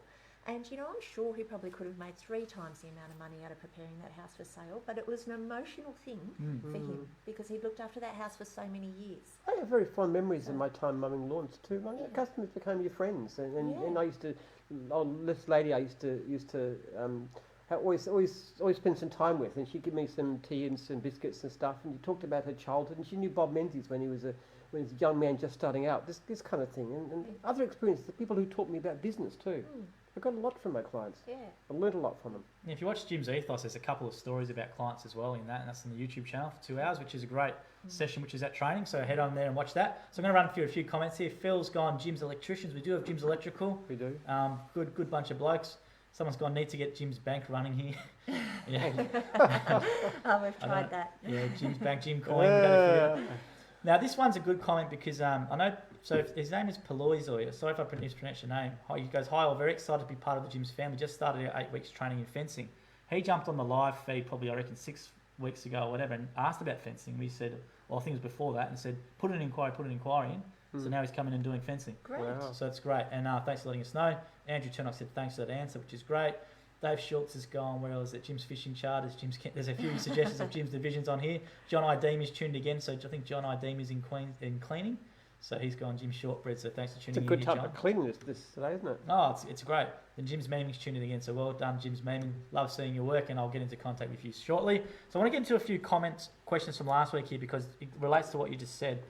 And, I'm sure he probably could have made 3 times the amount of money out of preparing that house for sale, but it was an emotional thing for him because he'd looked after that house for so many years. I have very fond memories of my time mowing lawns too. My customers became your friends, and I used to, this lady I used to always spend some time with, and she'd give me some tea and some biscuits and stuff, and you talked about her childhood, and she knew Bob Menzies when he was a young man just starting out, this kind of thing, and other experiences, the people who taught me about business too. I got a lot from my clients. Yeah. I learned a lot from them. Yeah, if you watch Jim's Ethos, there's a couple of stories about clients as well in that, and that's on the YouTube channel for 2 hours, which is a great session, which is at training. So head on there and watch that. So I'm going to run through a few comments here. Phil's gone Jim's Electricians. We do have Jim's Electrical. We do. Good bunch of blokes. Someone's gone, need to get Jim's Bank running here. Yeah. We've tried that. Yeah, Jim's Bank, Jim Coin. Now, this one's a good comment because I know, so his name is Paloizoy. Sorry if I mispronounced your name. He goes, hi, I'm very excited to be part of the Jim's family. Just started our 8 weeks training in fencing. He jumped on the live feed probably, I reckon, 6 weeks ago or whatever and asked about fencing. We said, well, I think it was before that, and said, put an inquiry in. So now he's coming and doing fencing. Great. Wow. So it's great. And thanks for letting us know. Andrew Turnock said, thanks for that answer, which is great. Dave Schultz has gone, where else is it? Jim's Fishing Charters, there's a few suggestions of Jim's divisions on here. John Ideem is tuned again, so I think John Ideem is in cleaning. So he's gone Jim Shortbread, so thanks for tuning in. It's a good here, type of cleaning this today, isn't it? Oh, it's great. And Jim's Meeming's tuned in again, so well done, Jim's Meeming. Love seeing your work, and I'll get into contact with you shortly. So I want to get into a few questions from last week here, because it relates to what you just said.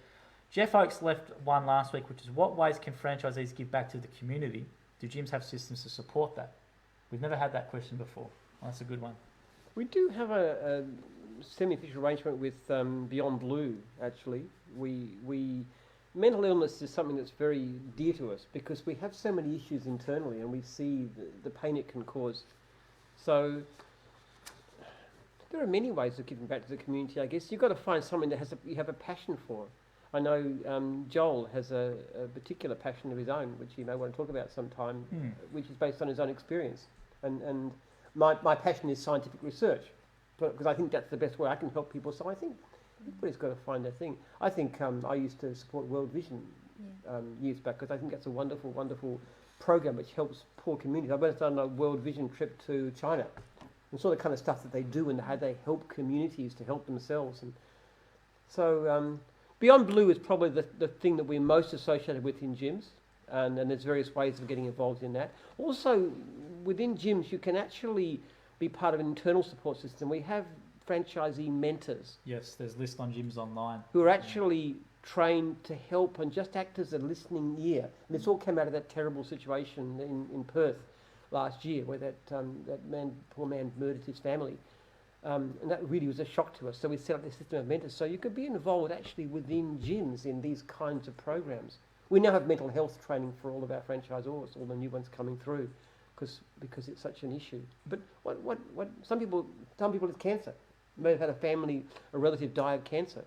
Jeff Oakes left one last week, which is, what ways can franchisees give back to the community? Do gyms have systems to support that? We've never had that question before. Well, that's a good one. We do have a semi-official arrangement with Beyond Blue, actually. Mental illness is something that's very dear to us because we have so many issues internally and we see the pain it can cause. So there are many ways of giving back to the community, I guess. You've got to find something that you have a passion for. I know Joel has a particular passion of his own, which he may want to talk about sometime, which is based on his own experience. And my passion is scientific research, because I think that's the best way I can help people. So I think everybody's got to find their thing. I think I used to support World Vision years back, because I think that's a wonderful, wonderful program which helps poor communities. I went on a World Vision trip to China and saw the kind of stuff that they do and how they help communities to help themselves. And so Beyond Blue is probably the thing that we're most associated with in gyms. And there's various ways of getting involved in that. Also, within gyms, you can actually be part of an internal support system. We have franchisee mentors. Yes, there's lists on gyms online. Who are actually trained to help and just act as a listening ear. And this all came out of that terrible situation in Perth last year, where that poor man murdered his family. And that really was a shock to us. So we set up this system of mentors. So you could be involved actually within gyms in these kinds of programs. We now have mental health training for all of our franchisors, all the new ones coming through, because it's such an issue. But what some people with cancer may have had a relative die of cancer.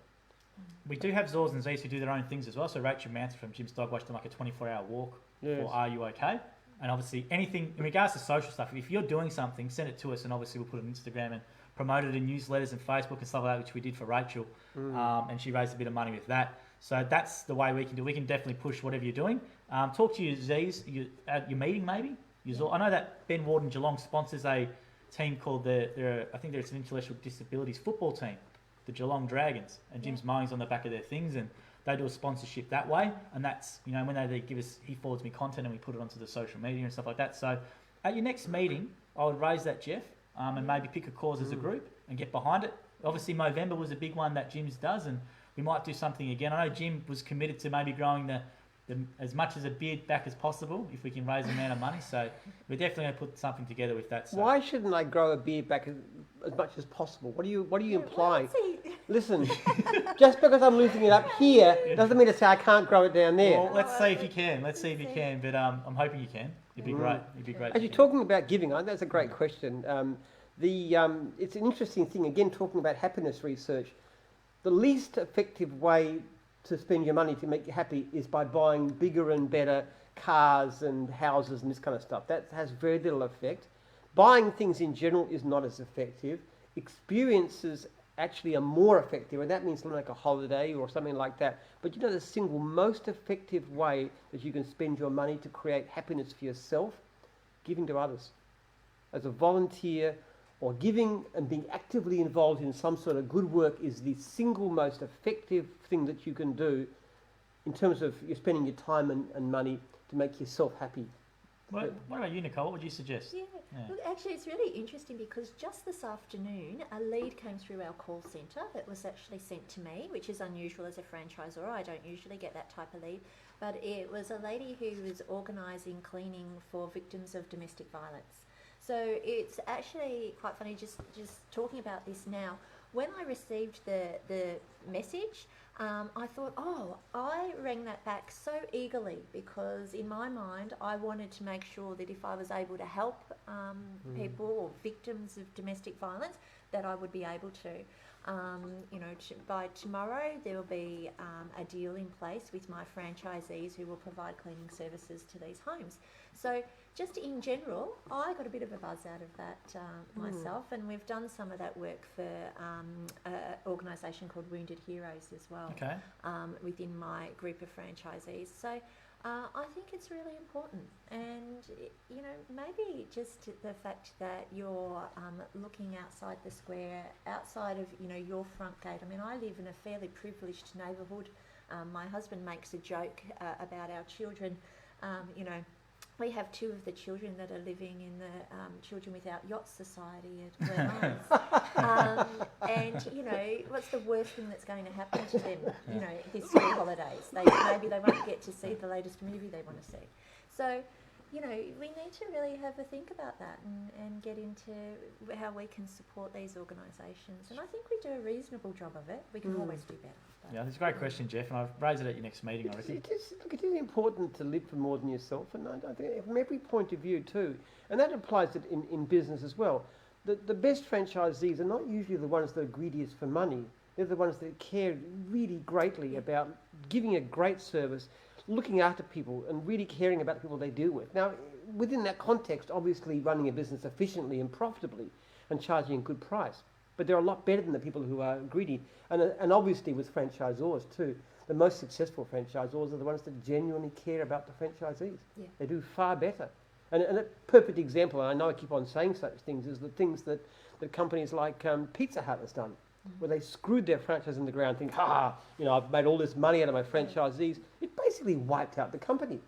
We do have Zors and Z's who do their own things as well. So Rachel Manson from Jim's Dog Wash done like a 24-hour walk for Are You OK? And obviously anything, in regards to social stuff, if you're doing something, send it to us, and obviously we'll put it on Instagram and promote it in newsletters and Facebook and stuff like that, which we did for Rachel. And she raised a bit of money with that. So that's the way we can do. We can definitely push whatever you're doing. Talk to your Z's at your meeting maybe. I know that Ben Ward in Geelong sponsors a team called I think there's an intellectual disabilities football team, the Geelong Dragons, and Jim's mowing's on the back of their things, and they do a sponsorship that way. And that's, when they give us, he forwards me content and we put it onto the social media and stuff like that. So at your next meeting, I would raise that, Jeff, and maybe pick a cause as a group and get behind it. Obviously Movember was a big one that Jim's does, and we might do something again. I know Jim was committed to maybe growing the as much as a beard back as possible if we can raise the amount of money. So we're definitely going to put something together with that. So. Why shouldn't I grow a beard back as much as possible? What do you imply? Listen, just because I'm losing it up here doesn't mean to say I can't grow it down there. Well, let's see if you can. But I'm hoping you can. It'd be great. It'd be great. As you're talking about giving, that's a great question. It's an interesting thing. Again, talking about happiness research, the least effective way to spend your money to make you happy is by buying bigger and better cars and houses and this kind of stuff. That has very little effect. Buying things in general is not as effective. Experiences actually are more effective, and that means something like a holiday or something like that. But the single most effective way that you can spend your money to create happiness for yourself, giving to others. As a volunteer, or giving and being actively involved in some sort of good work is the single most effective thing that you can do in terms of you're spending your time and money to make yourself happy. What about you, Nicole? What would you suggest? Yeah. Look, actually, it's really interesting because just this afternoon, a lead came through our call centre that was actually sent to me, which is unusual as a franchisor. I don't usually get that type of lead. But it was a lady who was organising cleaning for victims of domestic violence. So it's actually quite funny just talking about this now. When I received the message, I thought, I rang that back so eagerly because in my mind I wanted to make sure that if I was able to help people or victims of domestic violence, that I would be able to. By tomorrow there will be a deal in place with my franchisees who will provide cleaning services to these homes. So just in general, I got a bit of a buzz out of that myself, and we've done some of that work for an organisation called Wounded Heroes as well, within my group of franchisees. So I think it's really important, and maybe just the fact that you're looking outside the square, outside of your front gate. I mean, I live in a fairly privileged neighbourhood. My husband makes a joke about our children. We have two of the children that are living in the Children Without Yachts Society at Glen and what's the worst thing that's going to happen to them? This school holidays. Maybe they won't get to see the latest movie they want to see. So, we need to really have a think about that and get into how we can support these organisations. And I think we do a reasonable job of it. We can always do better. Yeah, it's a great question, Jeff, and I've raised it at your next meeting, I reckon. It is important to live for more than yourself, and I think from every point of view too, and that applies in business as well. The best franchisees are not usually the ones that are greediest for money. They're the ones that care really greatly about giving a great service, looking after people, and really caring about the people they deal with. Now, within that context, obviously running a business efficiently and profitably and charging a good price. But they're a lot better than the people who are greedy. And obviously with franchisors too, the most successful franchisors are the ones that genuinely care about the franchisees. Yeah. They do far better. And a perfect example, and I know I keep on saying such things, is the things that companies like Pizza Hut has done, where they screwed their franchise in the ground, think, I've made all this money out of my franchisees. It basically wiped out the company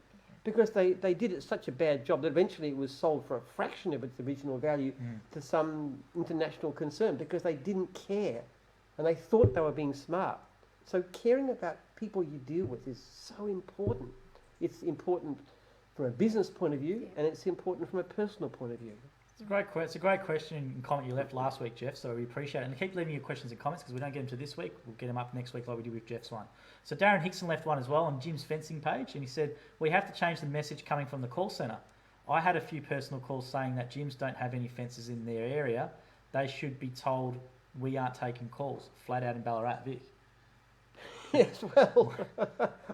because they did it such a bad job that eventually it was sold for a fraction of its original value to some international concern because they didn't care and they thought they were being smart. So caring about people you deal with is so important. It's important from a business point of view, and it's important from a personal point of view. It's a great question and comment you left last week, Jeff, so we appreciate it. And keep leaving your questions and comments because we don't get them to this week. We'll get them up next week like we did with Jeff's one. So Darren Hickson left one as well on Jim's fencing page, and he said, we have to change the message coming from the call centre. I had a few personal calls saying that gyms don't have any fences in their area. They should be told we aren't taking calls, flat out in Ballarat, Vic. Yes, well,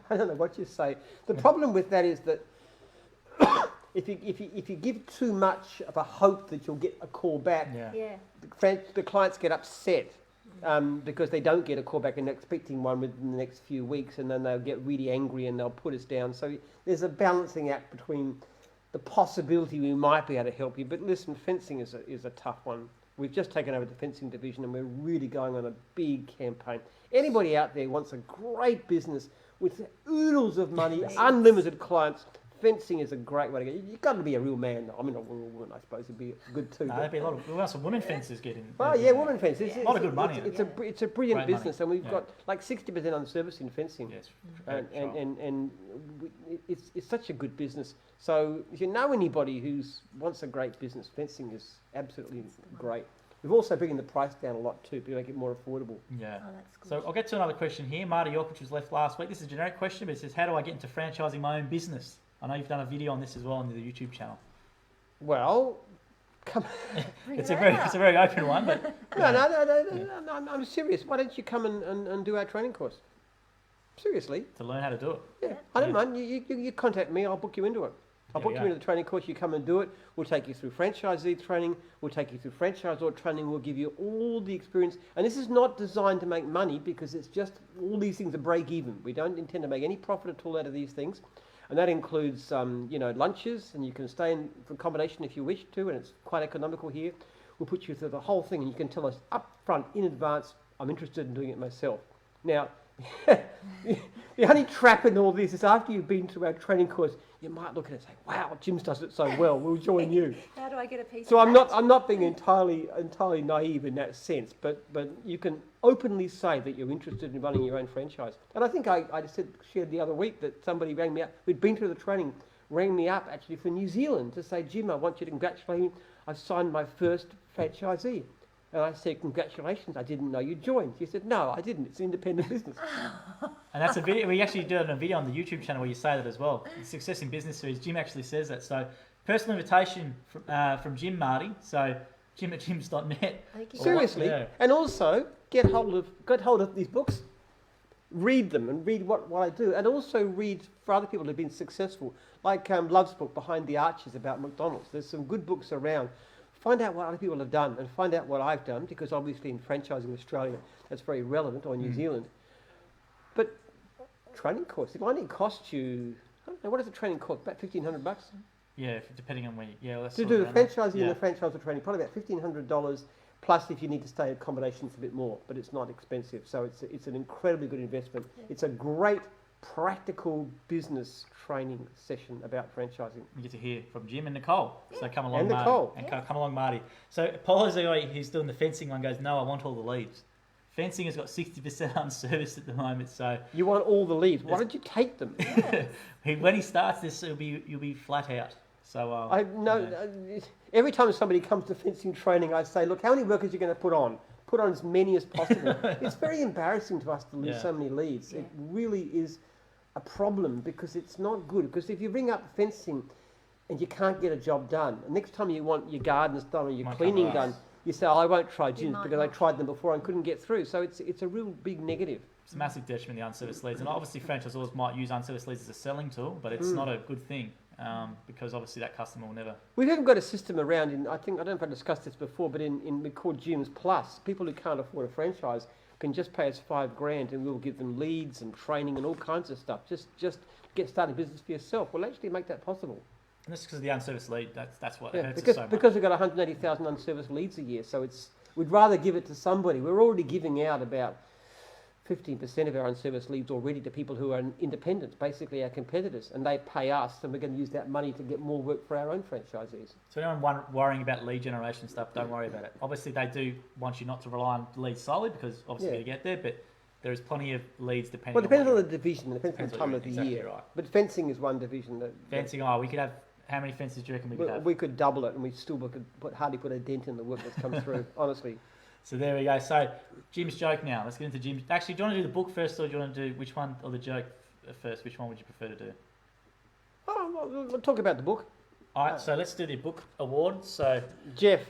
I don't know what you say. The problem with that is that if you give too much of a hope that you'll get a call back, the clients get upset because they don't get a call back and they're expecting one within the next few weeks, and then they'll get really angry and they'll put us down. So there's a balancing act between the possibility we might be able to help you. But listen, fencing is a tough one. We've just taken over the fencing division and we're really going on a big campaign. Anybody out there wants a great business with oodles of money, unlimited clients, fencing is a great way to go. You've got to be a real man. I mean, a woman, I suppose, would be good too. No, there'd be a lot of... Well, some women fencers get in. Well, yeah, women fencers. A lot of good money. It's a brilliant Great business, money. and we've got like 60% on service in fencing. Yes. It's such a good business. So if you know anybody who wants a great business, fencing is absolutely great. We've also bringing the price down a lot too, to make it more affordable. Yeah. Oh, that's good. So I'll get to another question here. Marty York, which was left last week. This is a generic question, but it says, how do I get into franchising my own business? I know you've done a video on this as well on the YouTube channel. Well, come. It's a very open one, but No, I'm serious. Why don't you come and do our training course? Seriously. to learn how to do it. Yeah, I don't mind. You contact me. I'll book you into it. I'll book you into the training course. You come and do it. We'll take you through franchisee training. We'll take you through franchisor training. We'll give you all the experience. And this is not designed to make money because it's just all these things are break even. We don't intend to make any profit at all out of these things. And that includes, lunches, and you can stay in for accommodation if you wish to, and it's quite economical here. We'll put you through the whole thing, and you can tell us up front in advance, I'm interested in doing it myself. Now, the only trap in all this is after you've been through our training course, you might look at it and say, wow, Jim's does it so well, we'll join you. How do I get a piece So of I'm not being entirely naive in that sense, but you can openly say that you're interested in running your own franchise. And I think I shared the other week that somebody rang me up, who'd been through the training, rang me up actually from New Zealand to say, Jim, I want you to congratulate me, I've signed my first franchisee. And I said, congratulations, I didn't know you joined. She said, no, I didn't, it's an independent business. And that's a video, we actually do it on a video on the YouTube channel where you say that as well. The Success in Business series, Jim actually says that. So personal invitation from Jim, Marty. So jim@jims.net. Seriously. Yeah. And also get hold of these books, read them and read what I do, and also read for other people who've been successful, like Love's book, Behind the Arches, about McDonald's. There's some good books around. Find out what other people have done and find out what I've done, because obviously in franchising Australia, that's very relevant, or New Zealand. But training course, it only costs you, I don't know, what does a training cost? About $1,500? Yeah, depending on where that's to do the franchising and the franchisor training, probably about $1,500, plus if you need to stay at accommodation, it's a bit more, but it's not expensive. So it's an incredibly good investment. Yeah. It's a great practical business training session about franchising. You get to hear from Jim and Nicole. So come along, and Marty. Nicole. And come along, Marty. So Paul is the guy who's doing the fencing one, goes, no, I want all the leads. Fencing has got 60% unserviced at the moment, so... You want all the leads. Why don't you take them? When he starts this, you'll be flat out. So I know. Every time somebody comes to fencing training, I say, look, how many workers are you going to put on? Put on as many as possible. It's very embarrassing to us to lose so many leads. It really is a problem, because it's not good. Because if you ring up fencing and you can't get a job done, and next time you want your gardens done or your cleaning done, you say, oh, I won't try gyms because I tried them before and couldn't get through. So it's a real big negative. It's a massive detriment, the unserviced leads. And obviously franchisors might use unserviced leads as a selling tool, but it's not a good thing, because obviously that customer will never... We haven't got a system around, I don't know if I discussed this before, but we call Gyms Plus. People who can't afford a franchise can just pay us $5,000 and we'll give them leads and training and all kinds of stuff. Just get started business for yourself. We'll actually make that possible. And that's because of the unserviced lead. That's what hurts because, us so much. Because we've got 180,000 unserviced leads a year, so we'd rather give it to somebody. We're already giving out about 15% of our unserviced leads already to people who are independents, basically our competitors, and they pay us, and we're going to use that money to get more work for our own franchisees. So anyone worrying about lead generation stuff, don't worry about it. Obviously they do want you not to rely on leads solely, because obviously you get there, but there is plenty of leads depending. Well, it depends on on the division. It depends on the time of the exactly year. Right. But fencing is one division that Fencing. We could have. How many fences do you reckon we could have? we could double it, and we still could hardly put a dent in the work that's come through. Honestly. So there we go. So Jim's joke now. Let's get into Jim's. Actually, do you want to do the book first, or do you want to do which one, or the joke first? Which one would you prefer to do? Oh, we'll talk about the book. All right. So let's do the book award. So Jeff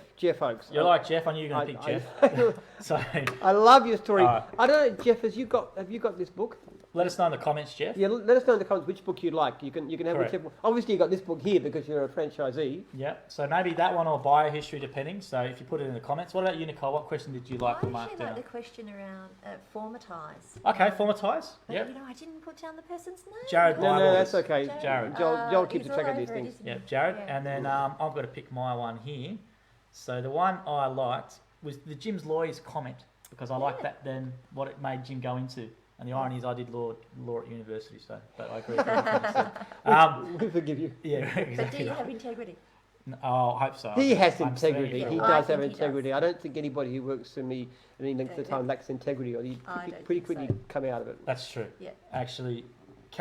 Oakes. you're like Jeff. I knew you were going to pick Jeff. So I love your story. All right. I don't know, Jeff. Have you got this book? let us know in the comments, Jeff. Yeah, let us know in the comments which book you'd like. You can have Correct. whichever. Obviously, you got this book here because you're a franchisee. Yeah. So maybe that one or biohistory, depending. So if you put it in the comments. What about you, Nicole? What question did you like I to mark actually down? like the question around formatize. Okay, formatise. But, Yep. you know, I didn't put down the person's name. Jared No, Bible. that's okay. Jared. Joel keeps he's track all of these over it, things. isn't Yeah, he? Jared. Yeah. And then I've got to pick my one here. So the one I liked was the Jim's lawyer's comment because I liked that then what it made Jim go into. And the irony is I did law at university, so but I agree with everything he said. We forgive you. Yeah, But do exactly. you have integrity? Oh, I hope so. He has I'm integrity. speaking He for- I does have think he integrity. does. I don't think anybody who works for me any length of time lacks integrity, or he'd I don't pretty think quickly so. come out of it. That's true. Yeah. Actually,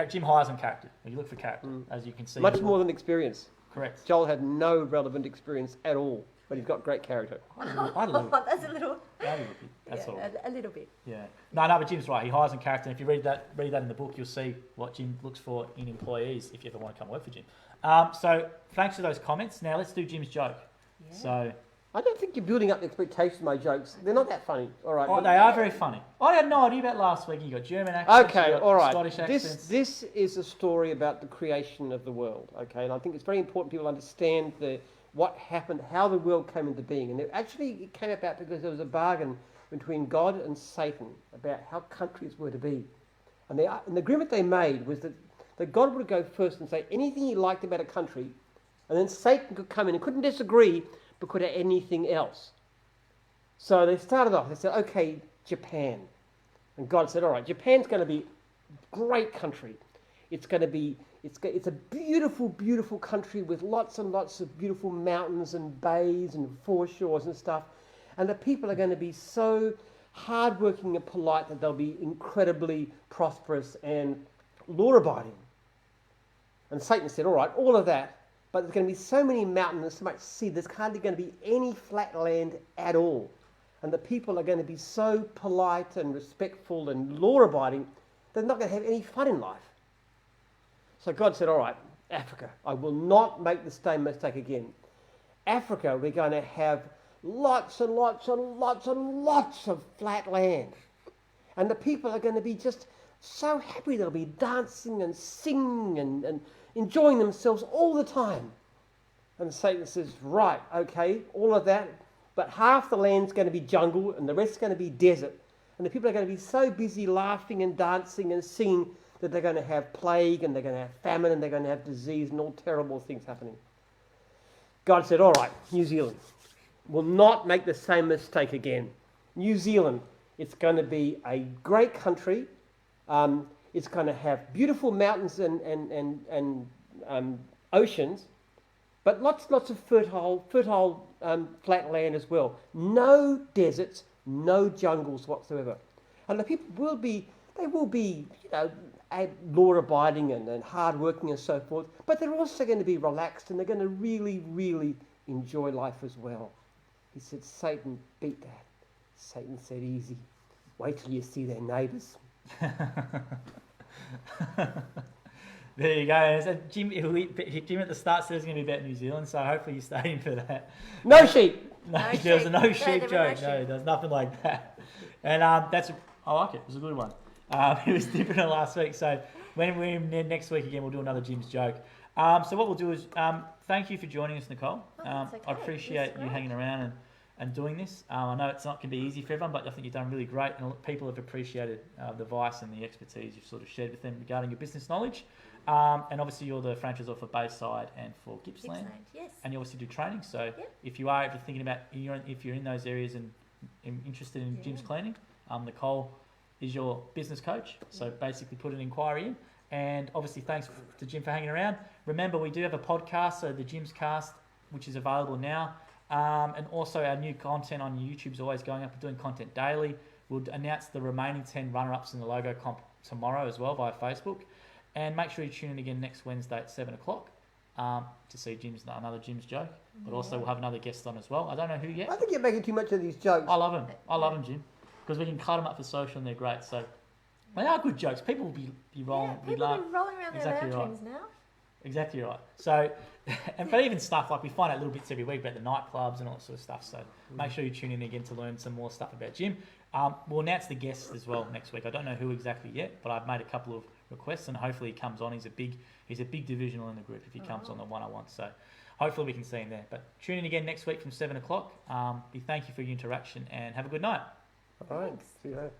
Jim hires on character. When you look for character, as you can see. Much more than experience. Correct. Joel had no relevant experience at all, but he's got great character. I had a little, That's a little. that's all. A little bit. Yeah. No, but Jim's right. He hires on character. And if you read that in the book, you'll see what Jim looks for in employees if you ever want to come work for Jim. So thanks for those comments. Now let's do Jim's joke. Yeah. So I don't think you're building up the expectations of my jokes. They're not that funny. All right. they are very funny. I had no idea about last week. You got German accents. Okay, you got all right. Scottish accents. This is a story about the creation of the world. Okay, and I think it's very important people understand what happened, how the world came into being, and it came about because there was a bargain between God and Satan about how countries were to be, and the agreement they made was that God would go first and say anything he liked about a country, and then Satan could come in and couldn't disagree, but could have anything else. So they started off. They said, okay, Japan. And God said, all right, Japan's going to be a great country. It's a beautiful, beautiful country with lots and lots of beautiful mountains and bays and foreshores and stuff. And the people are going to be so hardworking and polite that they'll be incredibly prosperous and law-abiding. And Satan said, all right, all of that, but there's going to be so many mountains and so much sea, there's hardly going to be any flat land at all. And the people are going to be so polite and respectful and law-abiding, they're not going to have any fun in life. So God said, all right, Africa, I will not make the same mistake again. Africa, we're going to have lots and lots and lots and lots of flat land. And the people are going to be just so happy. They'll be dancing and singing and enjoying themselves all the time. And Satan says, right, okay, all of that, but half the land's going to be jungle and the rest's going to be desert. And the people are going to be so busy laughing and dancing and singing that they're going to have plague and they're going to have famine and they're going to have disease and all terrible things happening. God said, all right, New Zealand will not make the same mistake again. New Zealand, it's going to be a great country. It's going to have beautiful mountains and oceans, but lots of fertile flat land as well. No deserts, no jungles whatsoever. And the people will be, law-abiding and hard-working and so forth, but they're also going to be relaxed and they're going to really, really enjoy life as well. He said, Satan, beat that. Satan said, easy. Wait till you see their neighbours. There you go. So Jim at the start said it was going to be about New Zealand, so hopefully you stayed in for that. No sheep. No, No there was a sheep. no No, sheep there were joke. no No, sheep. there's nothing like that. And I like it. It was a good one. It was different than last week. So when we're in next week again, we'll do another Jim's joke. So what we'll do is thank you for joining us, Nicole. That's okay. I appreciate you hanging around and doing this. I know it's not going to be easy for everyone, but I think you've done really great, and people have appreciated the advice and the expertise you've sort of shared with them regarding your business knowledge. And obviously you're the franchisor for Bayside and for Gippsland, Yes. and you obviously do training. So Yep. if you are ever thinking about if you're in those areas and interested in Jim's cleaning, Nicole is your business coach. So basically put an inquiry in. And obviously thanks to Jim for hanging around. Remember, we do have a podcast, so the Jim's Cast, which is available now. And also our new content on YouTube is always going up. We're doing content daily. We'll announce the remaining 10 runner-ups in the logo comp tomorrow as well via Facebook. And make sure you tune in again next Wednesday at 7 o'clock to see another Jim's joke. But also we'll have another guest on as well. I don't know who yet. I think you're making too much of these jokes. I love them, Jim, because we can cut them up for social and they're great. So they are good jokes. People will be wrong. Yeah, people are rolling around Exactly their right. lounge rooms now. Exactly right. So, but even stuff like we find out little bits every week about the nightclubs and all that sort of stuff. So make sure you tune in again to learn some more stuff about Jim. We'll announce the guests as well next week. I don't know who exactly yet, but I've made a couple of requests and hopefully he comes on. He's a big divisional in the group if he comes on the 101. So hopefully we can see him there. But tune in again next week from 7 o'clock. We thank you for your interaction and have a good night. All right. Thanks. See you later.